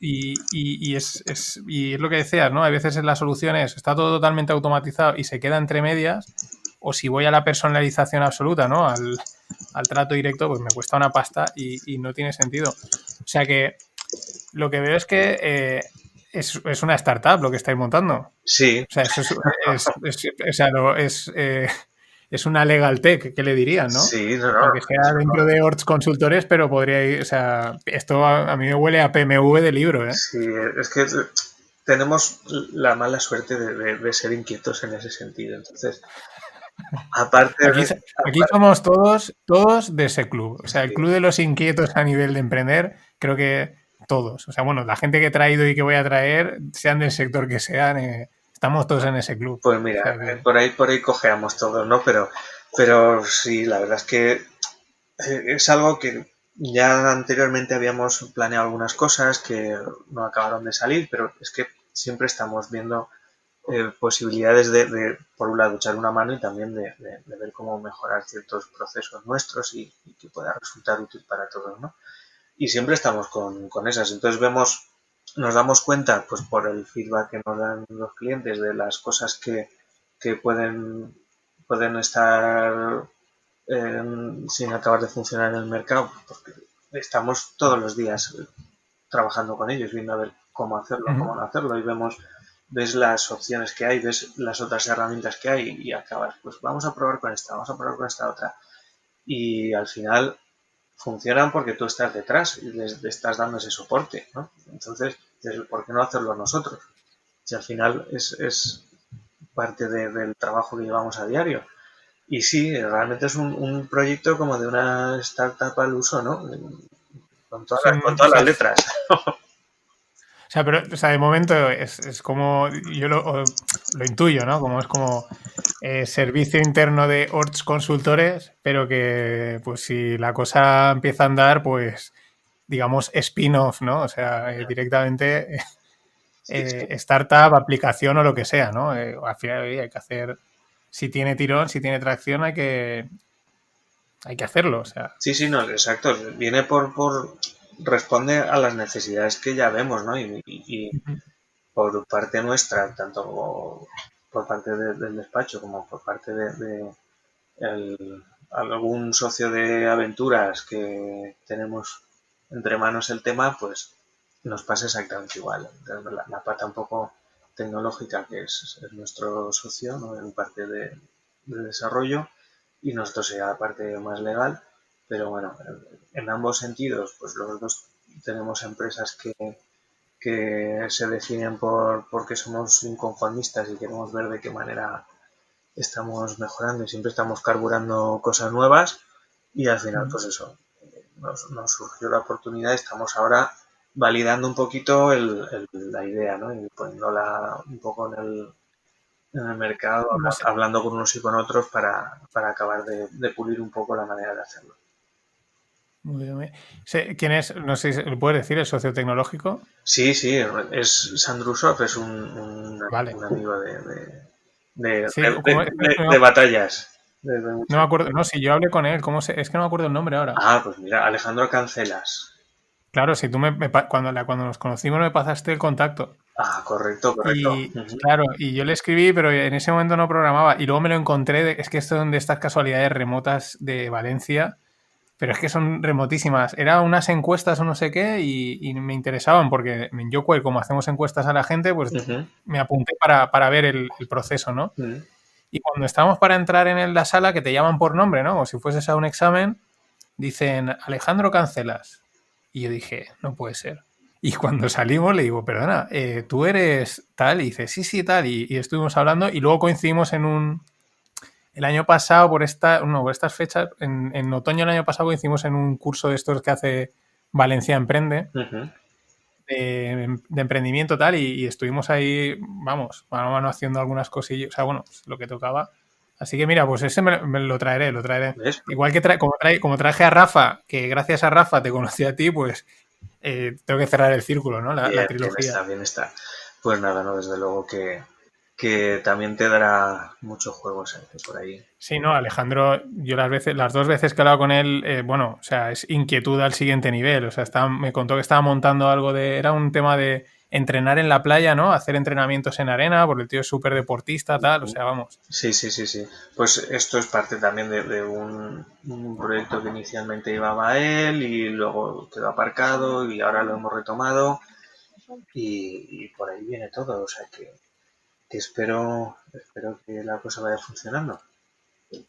Y es lo que decías, ¿no? A veces la solución es, está todo totalmente automatizado y se queda entre medias, o si voy a la personalización absoluta, ¿no? Al trato directo, pues me cuesta una pasta y no tiene sentido. O sea que lo que veo es que es una startup lo que estáis montando. O Sí, sea, eso o sea, es una legal tech, que le dirían, ¿no? sí, no, no. Aunque sea dentro de Orts Consultores, pero podría ir, o sea, esto a mí me huele a PMV de libro, ¿eh? Sí, es que tenemos la mala suerte de ser inquietos en ese sentido. Entonces, aparte Aquí, de... aquí somos todos de ese club. O sea, el Sí, club de los inquietos a nivel de emprender, creo que todos. O sea, bueno, la gente que he traído y que voy a traer, sean del sector que sean, estamos todos en ese club. pues O mira, sea que... por ahí cojeamos todos, ¿no? Pero sí, la verdad es que es algo que ya anteriormente habíamos planeado algunas cosas que no acabaron de salir, pero es que siempre estamos viendo posibilidades por un lado, echar una mano y también de ver cómo mejorar ciertos procesos nuestros y que pueda resultar útil para todos, ¿no? Y siempre estamos con esas. Entonces nos damos cuenta, pues por el feedback que nos dan los clientes de las cosas que pueden estar sin acabar de funcionar en el mercado, porque estamos todos los días trabajando con ellos, viendo a ver cómo hacerlo, Ujú. cómo no hacerlo, y ves las opciones que hay, ves las otras herramientas que hay y acabas, pues vamos a probar con esta, vamos a probar con esta otra. Y al final funcionan porque tú estás detrás y les estás dando ese soporte, ¿no? Entonces, ¿por qué no hacerlo nosotros? Si al final es parte del trabajo que llevamos a diario. Y sí, realmente es un proyecto como de una startup al uso, ¿no? Con O todas las sea, letras. o sea, pero, o sea, de momento es como, yo lo intuyo, ¿no? Como es como servicio interno de Orts Consultores, pero que, pues si la cosa empieza a andar, pues, digamos, spin-off, ¿no? O sea, directamente Sí, sí. startup, aplicación o lo que sea, ¿no? Al final oye, hay que hacer, si tiene tirón, si tiene tracción, hay que hacerlo, o sea. Sí, sí, no, exacto. Viene responde a las necesidades que ya vemos, ¿no? Y por parte nuestra, tanto por parte del despacho como por parte de algún socio de aventuras que tenemos entre manos el tema, pues nos pasa exactamente igual. La pata un poco tecnológica, que es nuestro socio, ¿no? En parte de desarrollo, y nosotros sería la parte más legal, pero bueno, en ambos sentidos, pues los dos tenemos empresas que se definen porque somos inconformistas y queremos ver de qué manera estamos mejorando y siempre estamos carburando cosas nuevas y al final pues eso, nos surgió la oportunidad, estamos ahora validando un poquito la idea, ¿no? Y poniéndola un poco en el mercado, No sé, hablando con unos y con otros para acabar de pulir un poco la manera de hacerlo. muy bien, ¿quién es? No sé si lo puedes decir, el socio tecnológico. Sí, sí, es Sandrusov, es Vale. un amigo de, Sí, como, de batallas. no me acuerdo, no, si yo hablé con él, es que no me acuerdo el nombre ahora. Ah, pues mira, Alejandro Cancelas. Claro, si tú cuando nos conocimos me pasaste el contacto. Ah, correcto, correcto. Y Ujú, claro, y yo le escribí, pero en ese momento no programaba. Y luego me lo encontré, es que esto son de estas casualidades remotas de Valencia, pero es que son remotísimas. Eran unas encuestas o no sé qué y me interesaban porque en Yocuel, como hacemos encuestas a la gente, pues ujú, me apunté para ver el proceso, ¿no? ujú. Y cuando estábamos para entrar en la sala, que te llaman por nombre, ¿no? Como si fueses a un examen, dicen, Alejandro Cancelas. Y yo dije, no puede ser. Y cuando salimos le digo, perdona, ¿tú eres tal? Y dice, sí, sí, tal. Y estuvimos hablando y luego coincidimos el año pasado, por estas fechas, en otoño del año pasado coincidimos en un curso de estos que hace Valencia Emprende, Ujú. de emprendimiento tal, y estuvimos ahí, vamos, mano a mano haciendo algunas cosillas, o sea, bueno, pues, lo que tocaba. Así que mira, pues ese me lo traeré, lo traeré. ¿Ves? Igual que como traje a Rafa, que gracias a Rafa te conocí a ti, pues tengo que cerrar el círculo, ¿no? La Bien, bien trilogía. está, bien está. Pues nada, no, desde luego que también te dará muchos juegos por ahí. Sí, no, Alejandro, yo las dos veces que he hablado con él, bueno, o sea, es inquietud al siguiente nivel. O sea, me contó que estaba montando era un tema de entrenar en la playa, ¿no? Hacer entrenamientos en arena, porque el tío es súper deportista, tal, o sea, vamos. Sí, sí, sí, sí. Pues esto es parte también de un proyecto que inicialmente llevaba a él y luego quedó aparcado y ahora lo hemos retomado y por ahí viene todo. O sea que espero que la cosa vaya funcionando.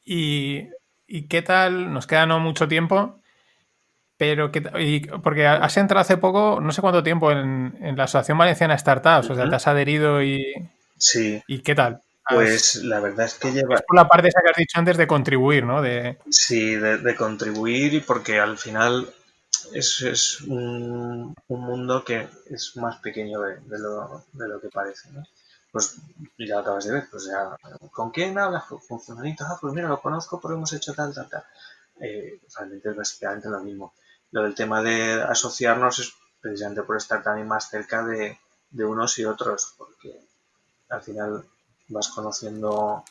Y, ¿Y qué tal? Nos queda no mucho tiempo, pero porque has entrado hace poco, no sé cuánto tiempo, en la Asociación Valenciana Startups, o sea, Ujú. te has adherido Sí, ¿y qué tal? pues la verdad es que Es lleva, por la parte esa que has dicho antes de contribuir, ¿no? sí, de contribuir y porque al final es un mundo que es más pequeño de lo que parece, ¿no? Pues ya lo acabas de ver, pues ya, ¿con quién hablas? Con fulanito, pues mira, lo conozco porque hemos hecho tal, tal, tal. Realmente es básicamente lo mismo. Lo del tema de asociarnos es precisamente por estar también más cerca de unos y otros, porque al final vas conociendo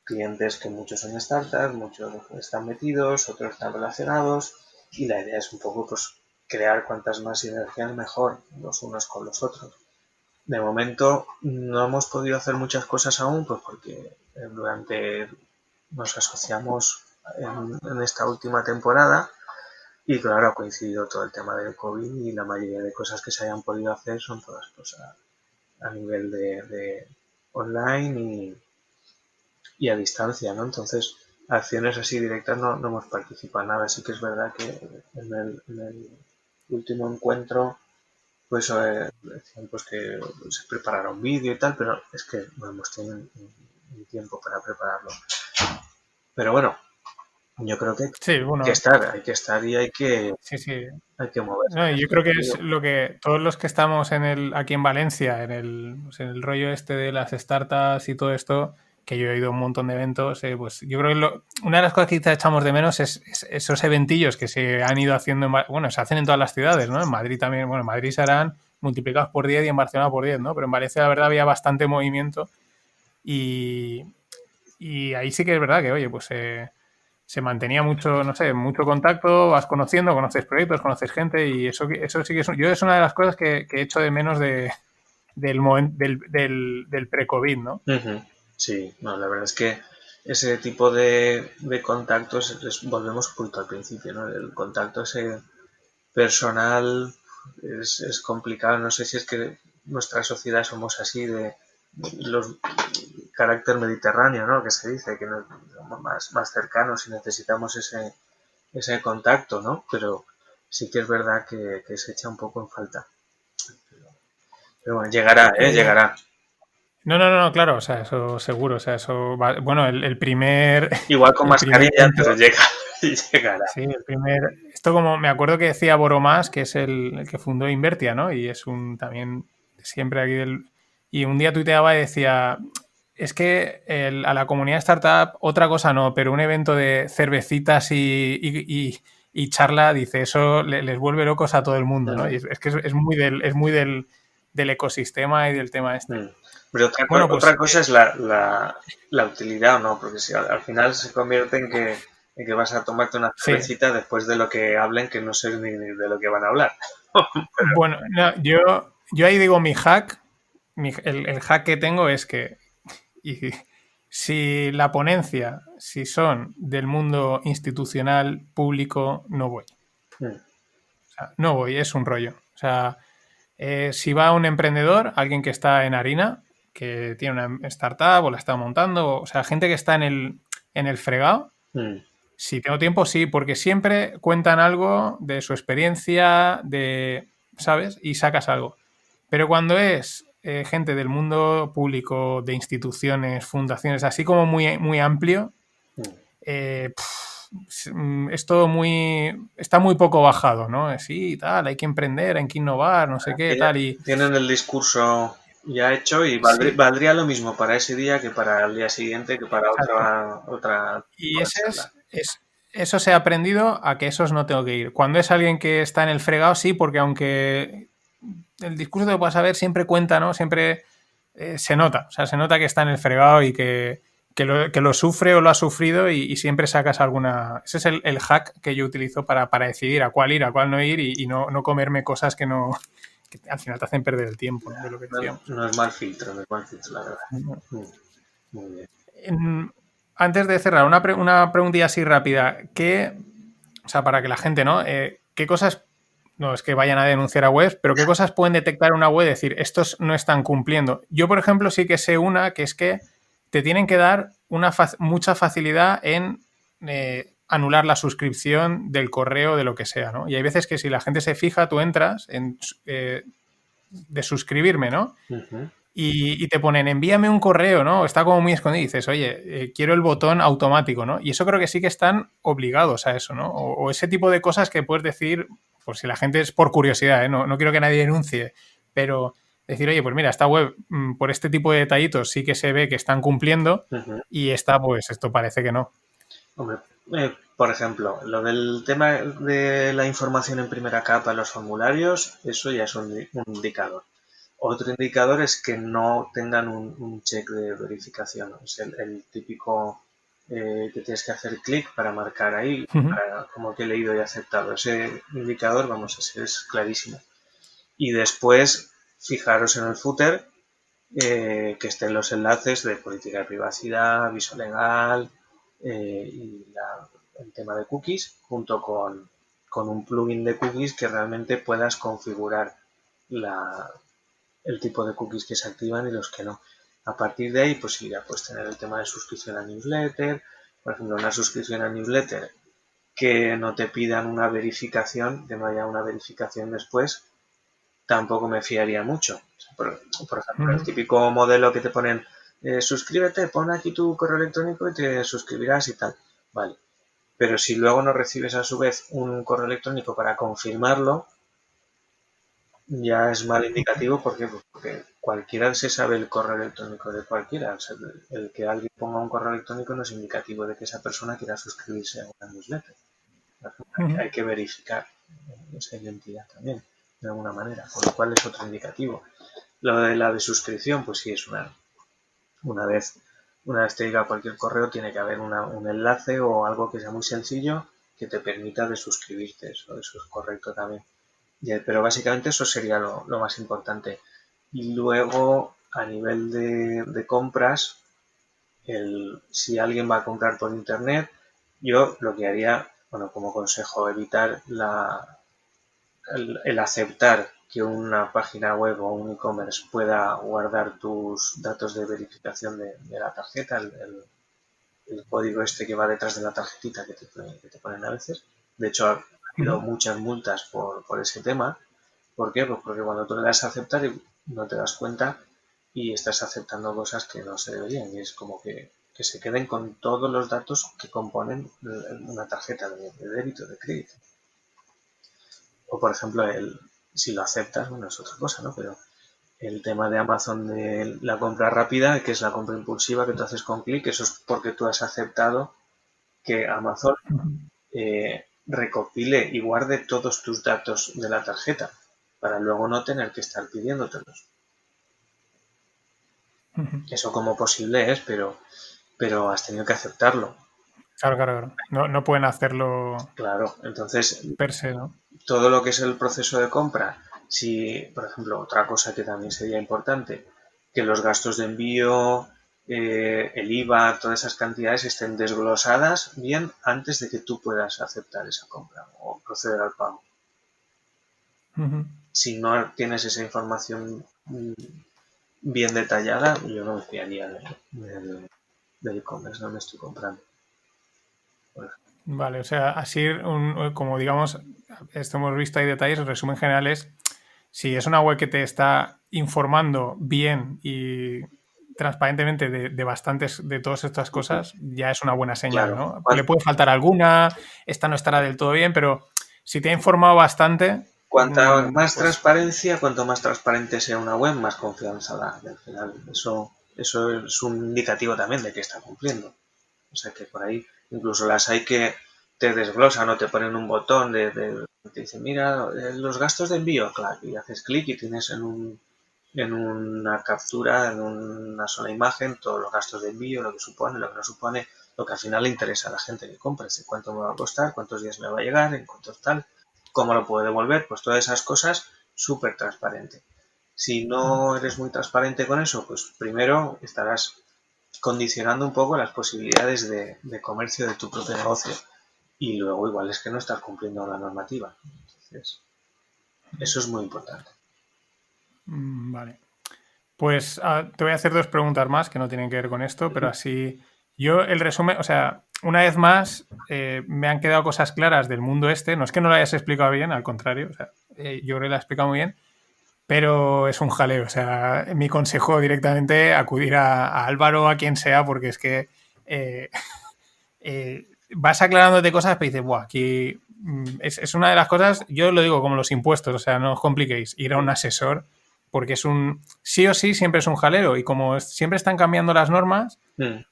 clientes que muchos son startups, muchos están metidos, otros están relacionados y la idea es un poco pues crear cuantas más sinergias mejor los unos con los otros. De momento no hemos podido hacer muchas cosas aún pues porque durante nos asociamos en esta última temporada y claro ha coincidido todo el tema del COVID y la mayoría de cosas que se hayan podido hacer son todas pues a nivel de online y a distancia, ¿no? Entonces, acciones así directas no hemos participado en nada. Sí que es verdad que en el último encuentro, pues decían pues que se preparara un vídeo y tal, pero es que no hemos tenido ni tiempo para prepararlo. Pero bueno, yo creo que Sí, bueno, hay que estar y sí, sí. hay que moverse No, en y yo ese creo que es sentido. lo que todos los que estamos aquí en Valencia, pues, en el rollo este de las startups y todo esto, que yo he ido a un montón de eventos, pues yo creo que una de las cosas que quizá echamos de menos es esos eventillos que se han ido haciendo, bueno, se hacen en todas las ciudades, ¿no? En Madrid también, bueno, en Madrid se harán multiplicados por 10 y en Barcelona por 10, ¿no? Pero en Valencia la verdad había bastante movimiento y, y ahí sí que es verdad que, oye, pues se mantenía mucho, no sé, mucho contacto, vas conociendo, conoces proyectos, conoces gente y eso sí que yo es una de las cosas que echo de menos del pre-COVID, ¿no? Ujú. Sí, no, la verdad es que ese tipo de contactos, volvemos justo al principio, ¿no? El contacto ese personal es complicado. No sé si es que nuestra sociedad somos así de los carácter mediterráneo, ¿no? Que se dice que nos, somos más cercanos y necesitamos ese contacto, ¿no? Pero sí que es verdad que se echa un poco en falta. Pero bueno, llegará, ¿eh? Eh, Llegará. no, no, no, claro, o sea, eso seguro, o sea, bueno, Igual con el primer mascarilla, evento, pero llega, llegará. sí, esto como me acuerdo que decía Boromás, que es el que fundó Invertia, ¿no? Y es también siempre aquí y un día tuiteaba y decía, es que a la comunidad startup otra cosa no, pero un evento de cervecitas y charla, dice, eso les vuelve locos a todo el mundo, ¿no? Mm, Y es que es muy del ecosistema y del tema este. mm. Pero Bueno, otra pues cosa es la utilidad o no, porque si al final se convierte en que y que vas a tomarte una Sí. cervecita después de lo que hablen, que no sé ni de lo que van a hablar. Bueno, no, yo ahí digo mi hack, el hack que tengo es que y si la ponencia, si son del mundo institucional, público, no voy. Mm, O sea, no voy, es un rollo. O sea, si va un emprendedor, alguien que está en harina, que tiene una startup o la está montando, o sea, gente que está en el fregado, mm, si tengo tiempo, sí, porque siempre cuentan algo de su experiencia, de, ¿sabes? Y sacas algo. Pero cuando es gente del mundo público, de instituciones, fundaciones, así como muy, muy amplio, mm. es todo muy. Está muy poco bajado, ¿no? Sí, tal, hay que emprender, hay que innovar, no sé qué, Que ya tal. Y tienen el discurso ya hecho y sí, valdría lo mismo para ese día que para el día siguiente, que para exacto. otra Y ese charla. eso se ha aprendido a que esos no tengo que ir. Cuando es alguien que está en el fregado, sí, porque aunque el discurso te lo puedas saber, siempre cuenta, ¿no? Siempre se nota. O sea, se nota que está en el fregado y que lo sufre o lo ha sufrido y siempre sacas alguna. Ese es el hack que yo utilizo para decidir a cuál ir, a cuál no ir y no comerme cosas que no. Que al final te hacen perder el tiempo, ¿no? De lo que decíamos. No es mal filtro, no es mal filtro, la verdad. Mm, muy bien. En- Antes de cerrar, una preguntilla así rápida. O sea, para que la gente, ¿no? ¿Qué cosas, no es que vayan a denunciar a webs, pero qué cosas pueden detectar una web y decir, estos no están cumpliendo? Yo, por ejemplo, sí que sé una, que es que te tienen que dar mucha facilidad en anular la suscripción del correo, de lo que sea, ¿no? Y hay veces que si la gente se fija, tú entras en de suscribirme, ¿no? Ujú. Y te ponen envíame un correo, ¿no? Está como muy escondido y dices, oye, quiero el botón automático, ¿no? Y eso creo que sí que están obligados a eso, ¿no? O ese tipo de cosas que puedes decir, por si la gente es por curiosidad, ¿eh? No quiero que nadie denuncie, pero decir, oye, pues mira, esta web, por este tipo de detallitos sí que se ve que están cumpliendo Ujú. y esta, pues esto parece que no. Hombre, por ejemplo, lo del tema de la información en primera capa en los formularios, eso ya es un indicador. Otro indicador es que no tengan un check de verificación. Es el típico que tienes que hacer clic para marcar ahí, Ujú, como que he leído y aceptado. Ese indicador, vamos, ese es clarísimo. Y después, fijaros en el footer, que estén los enlaces de política de privacidad, aviso legal y el tema de cookies, junto con un plugin de cookies que realmente puedas configurar la, el tipo de cookies que se activan y los que no. A partir de ahí, pues sí, ya puedes tener el tema de suscripción a newsletter, por ejemplo, una suscripción a newsletter que no te pidan una verificación, que no haya una verificación después, tampoco me fiaría mucho. O sea, por ejemplo, el ujú, típico modelo que te ponen, suscríbete, pon aquí tu correo electrónico y te suscribirás y tal. Vale. Pero si luego no recibes a su vez un correo electrónico para confirmarlo, ya es mal indicativo. ¿Por qué? Pues porque cualquiera se sabe el correo electrónico de cualquiera. O sea, el que alguien ponga un correo electrónico no es indicativo de que esa persona quiera suscribirse a una newsletter. ujú. Hay que verificar esa identidad también, de alguna manera, con lo cual es otro indicativo. Lo de la de suscripción, pues sí, es una vez, una vez te llega cualquier correo, tiene que haber un enlace o algo que sea muy sencillo que te permita de suscribirte. Eso es correcto también. Pero básicamente eso sería lo más importante. Y luego, a nivel de compras, si alguien va a comprar por internet, yo lo que haría, bueno, como consejo, evitar el aceptar que una página web o un e-commerce pueda guardar tus datos de verificación de la tarjeta, el código este que va detrás de la tarjetita que te ponen a veces. De hecho, ha habido Ujú. muchas multas por ese tema. ¿Por qué? Pues porque cuando tú le das a aceptar no te das cuenta y estás aceptando cosas que no se deberían. Y es como que se queden con todos los datos que componen una tarjeta de débito, de crédito. O por ejemplo, si lo aceptas, bueno, es otra cosa, ¿no? Pero el tema de Amazon de la compra rápida, que es la compra impulsiva que tú haces con clic, eso es porque tú has aceptado que Amazon recopile y guarde todos tus datos de la tarjeta para luego no tener que estar pidiéndotelos. Eso como posible es, pero has tenido que aceptarlo. Claro, claro, claro. No, no pueden hacerlo Claro, entonces per se, ¿no? todo lo que es el proceso de compra, si, por ejemplo, otra cosa que también sería importante, que los gastos de envío, el IVA, todas esas cantidades estén desglosadas bien antes de que tú puedas aceptar esa compra o proceder al pago. Ujú. Si no tienes esa información bien detallada, yo no me fiaría del e-commerce, no me estoy comprando. Por Vale, o sea, así como digamos, esto hemos visto hay detalles, el resumen general es, si es una web que te está informando bien y transparentemente de bastantes de todas estas ejemplo. cosas, ya es una buena señal, Claro, ¿no? Le puede faltar alguna, esta no estará del todo bien, pero si te ha informado bastante, pues cuanto más transparente sea una web, más confianza da. Y al final, eso es un indicativo también de que está cumpliendo. O sea que por ahí, incluso las hay que te desglosan o te ponen un botón te dicen, mira, los gastos de envío, claro, y haces clic y tienes en una captura, en una sola imagen, todos los gastos de envío, lo que supone, lo que no supone, lo que al final le interesa a la gente que compra, es cuánto me va a costar, cuántos días me va a llegar, en cuántos tal, cómo lo puedo devolver, pues todas esas cosas súper transparente. Si no eres muy transparente con eso, pues primero estarás condicionando un poco las posibilidades de comercio de tu propio negocio y luego igual es que no estás cumpliendo la normativa. Entonces, eso es muy importante. vale. Pues te voy a hacer dos preguntas más que no tienen que ver con esto, pero así yo el resumen, o sea, una vez más me han quedado cosas claras del mundo este, no es que no lo hayas explicado bien, al contrario, o sea, yo creo que lo he explicado muy bien, pero es un jaleo, o sea, mi consejo directamente acudir a Álvaro, a quien sea, porque es que eh, vas aclarándote cosas, pero dices, buah, aquí es una de las cosas, yo lo digo como los impuestos, o sea, no os compliquéis, ir a un asesor, porque es un, sí o sí, siempre es un jaleo, y como siempre están cambiando las normas, Mm,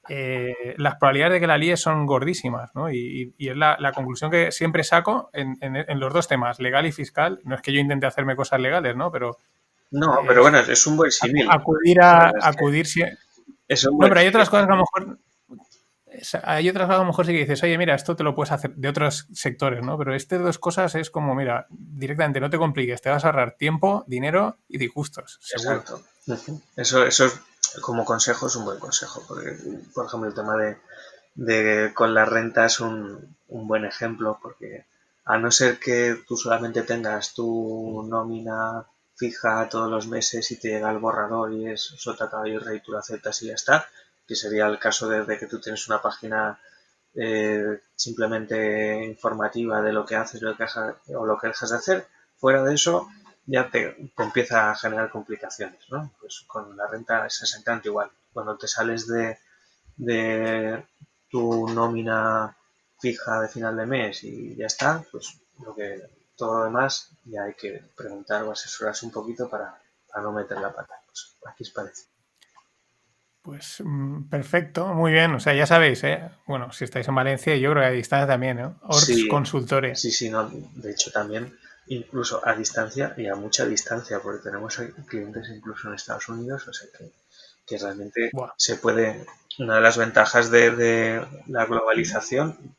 las probabilidades de que la líes son gordísimas, ¿no? Y es la conclusión que siempre saco en los dos temas, legal y fiscal. No es que yo intente hacerme cosas legales, ¿no? Pero no, pero eh, bueno, es un buen símil. acudir La a verdad es que acudir es un no, buen pero hay otras símil. cosas que a lo mejor hay otras cosas que a lo mejor sí que dices, oye, mira, esto te lo puedes hacer de otros sectores, ¿no? Pero estas dos cosas es como, mira, directamente no te compliques, te vas a ahorrar tiempo, dinero y disgustos, seguro. Exacto. Ujú. Eso es, como consejo es un buen consejo, porque, por ejemplo, el tema de con la renta es un buen ejemplo, porque a no ser que tú solamente tengas tu nómina fija todos los meses y te llega el borrador y es sota, caballo y rey, tú lo aceptas y ya está, que sería el caso de que tú tienes una página simplemente informativa de lo que haces o lo que dejas de hacer. Fuera de eso, ya te empieza a generar complicaciones, ¿no? Pues con la renta es exactamente igual. Cuando te sales de tu nómina fija de final de mes y ya está, pues todo lo demás ya hay que preguntar o asesorarse un poquito para no meter la pata. Pues aquí os parece. Pues perfecto, muy bien. O sea, ya sabéis, ¿eh? Bueno, si estáis en Valencia, yo creo que a distancia también, ¿eh? Orts Sí, Consultore. sí, no, de hecho también incluso a distancia y a mucha distancia, porque tenemos clientes incluso en Estados Unidos, o sea que realmente Buah. se puede, una de las ventajas de la globalización,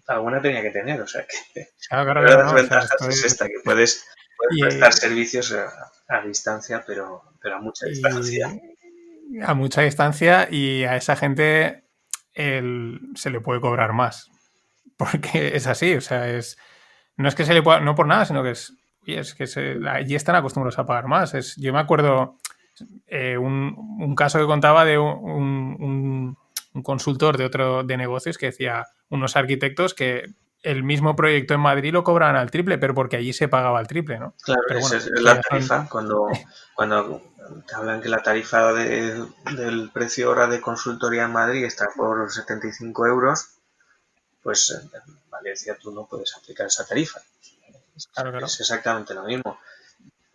alguna tenía que tener, o sea que Claro, claro, una de claro, las no. O sea, ventajas estoy. es esta, que puedes prestar Y, servicios a distancia, pero a mucha distancia. y a mucha distancia y a esa gente se le puede cobrar más. Porque es así, o sea, no es que se le pueda, no por nada, sino que es, oye, es que allí están acostumbrados a pagar más. Yo me acuerdo un caso que contaba de un consultor de otro de negocios que decía unos arquitectos que el mismo proyecto en Madrid lo cobraban al triple, pero porque allí se pagaba al triple, ¿no? Claro, Pero esa bueno, es esto la ya son. tarifa. Cuando te hablan que la tarifa del precio hora de consultoría en Madrid está por 75 euros, pues en Valencia tú no puedes aplicar esa tarifa. Claro, Es claro. exactamente lo mismo.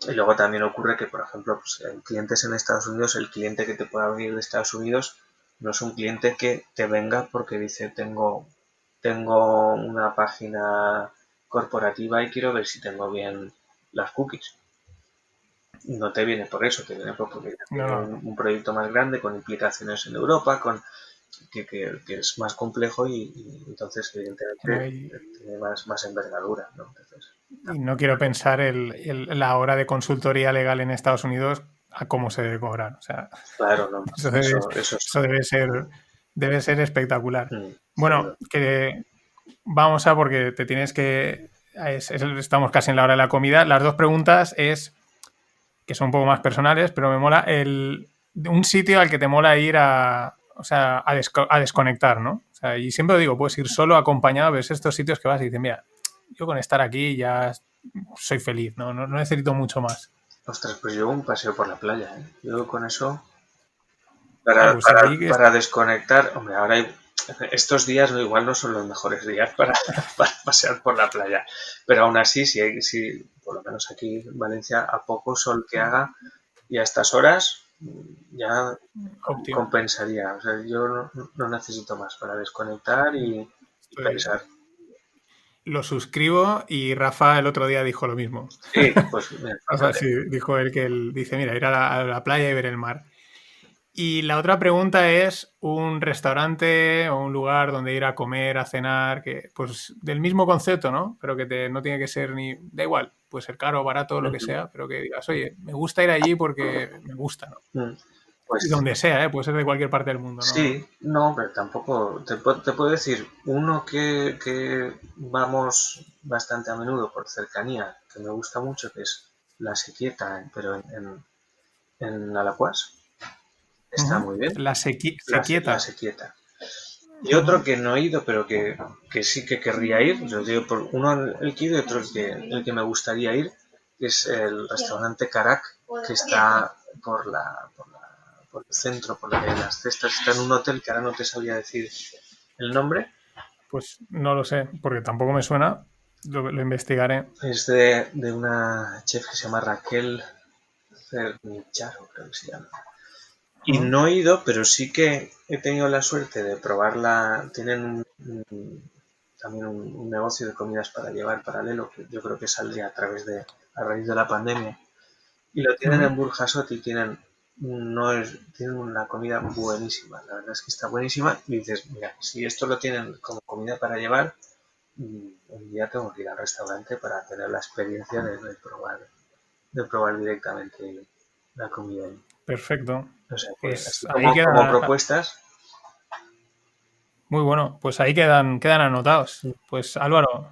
Y luego también ocurre que, por ejemplo, pues, en clientes en Estados Unidos, el cliente que te pueda venir de Estados Unidos no es un cliente que te venga porque dice tengo una página corporativa y quiero ver si tengo bien las cookies. No te viene por eso, te viene porque No, tiene no. un proyecto más grande con implicaciones en Europa, que es más complejo y entonces evidentemente tiene más envergadura, ¿no? Entonces, y no quiero pensar la hora de consultoría legal en Estados Unidos a cómo se debe cobrar. O sea, claro, no, eso debe ser espectacular. Bueno, seguro. que vamos a, porque te tienes que... estamos casi en la hora de la comida. Las dos preguntas que son un poco más personales, pero me mola un sitio al que te mola ir a desconectar, ¿no? O sea, y siempre digo, puedes ir solo, acompañado, ves estos sitios que vas y dices, mira, yo con estar aquí ya soy feliz, no necesito mucho más. Ostras, pues yo un paseo por la playa, ¿eh? Yo con eso, Pues para desconectar, hombre, ahora estos días igual no son los mejores días para pasear por la playa, pero aún así, si por lo menos aquí en Valencia, a poco sol que haga y a estas horas ya compensaría. O sea, yo no necesito más para desconectar y pensar. Lo suscribo y Rafa el otro día dijo lo mismo. Sí, pues mira, o sea, sí, dijo él que él dice, mira, ir a la playa y ver el mar. Y la otra pregunta es un restaurante o un lugar donde ir a comer, a cenar, que pues del mismo concepto, ¿no? Pero que no tiene que ser ni... Da igual, puede ser caro o barato, lo que sea, pero que digas, oye, me gusta ir allí porque me gusta, ¿no? Pues, y donde sea, puede ser de cualquier parte del mundo, ¿no? Sí, no, pero tampoco... Te puedo decir, uno que vamos bastante a menudo por cercanía, que me gusta mucho, que es La Sequieta, pero en Alacuás. Está muy bien. La Sequieta. La Sequieta. Y otro que no he ido, pero que sí que querría ir, yo digo, por uno el que he ido y otro el que me gustaría ir, que es el restaurante Carac, que está por el centro, por la calle de las Cestas, está en un hotel que ahora no te sabría decir el nombre. Pues no lo sé, porque tampoco me suena, lo investigaré. Es de una chef que se llama Raquel Cernicharo, creo que se llama. Y no he ido, pero sí que he tenido la suerte de probarla. Tienen también un negocio de comidas para llevar paralelo, que yo creo que saldría a raíz de la pandemia. Y lo tienen en Burjasot y tienen una comida buenísima. La verdad es que está buenísima. Y dices, mira, si esto lo tienen como comida para llevar, un día tengo que ir al restaurante para tener la experiencia de probar directamente la comida. Perfecto. O sea, pues como propuestas. Muy bueno, pues ahí quedan anotados. Pues Álvaro,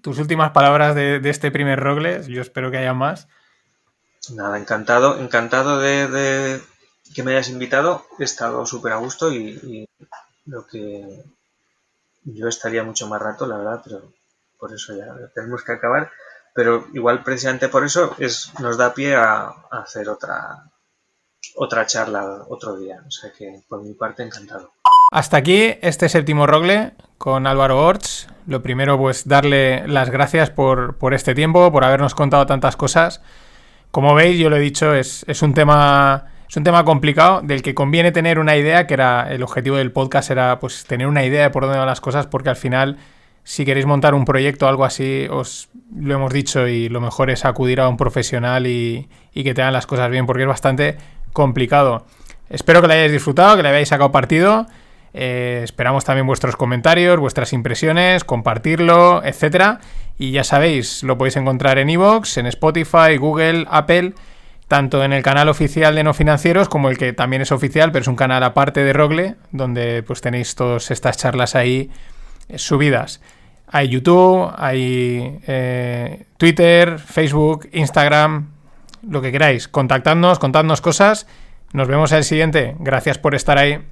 tus últimas palabras de este primer Rogles, yo espero que haya más. Nada, encantado de que me hayas invitado. He estado súper a gusto y lo que yo estaría mucho más rato, la verdad, pero por eso ya tenemos que acabar. Pero igual precisamente por eso nos da pie a hacer otra charla otro día. O sea que por mi parte encantado. Hasta aquí este séptimo Rogle con Álvaro Orts. Lo primero, pues darle las gracias por este tiempo, por habernos contado tantas cosas. Como veis, yo lo he dicho, es un tema complicado del que conviene tener una idea, que era el objetivo del podcast, era pues tener una idea de por dónde van las cosas, porque al final, si queréis montar un proyecto o algo así, os lo hemos dicho y lo mejor es acudir a un profesional y que te hagan las cosas bien, porque es bastante complicado. Espero que lo hayáis disfrutado, que le hayáis sacado partido. Esperamos también vuestros comentarios, vuestras impresiones, compartirlo, etcétera. Y ya sabéis, lo podéis encontrar en iVoox, en Spotify, Google, Apple, tanto en el canal oficial de No Financieros como el que también es oficial, pero es un canal aparte de Rogle, donde pues tenéis todas estas charlas ahí subidas. Hay YouTube, hay Twitter, Facebook, Instagram, lo que queráis. Contactadnos, contadnos cosas. Nos vemos en el siguiente. Gracias por estar ahí.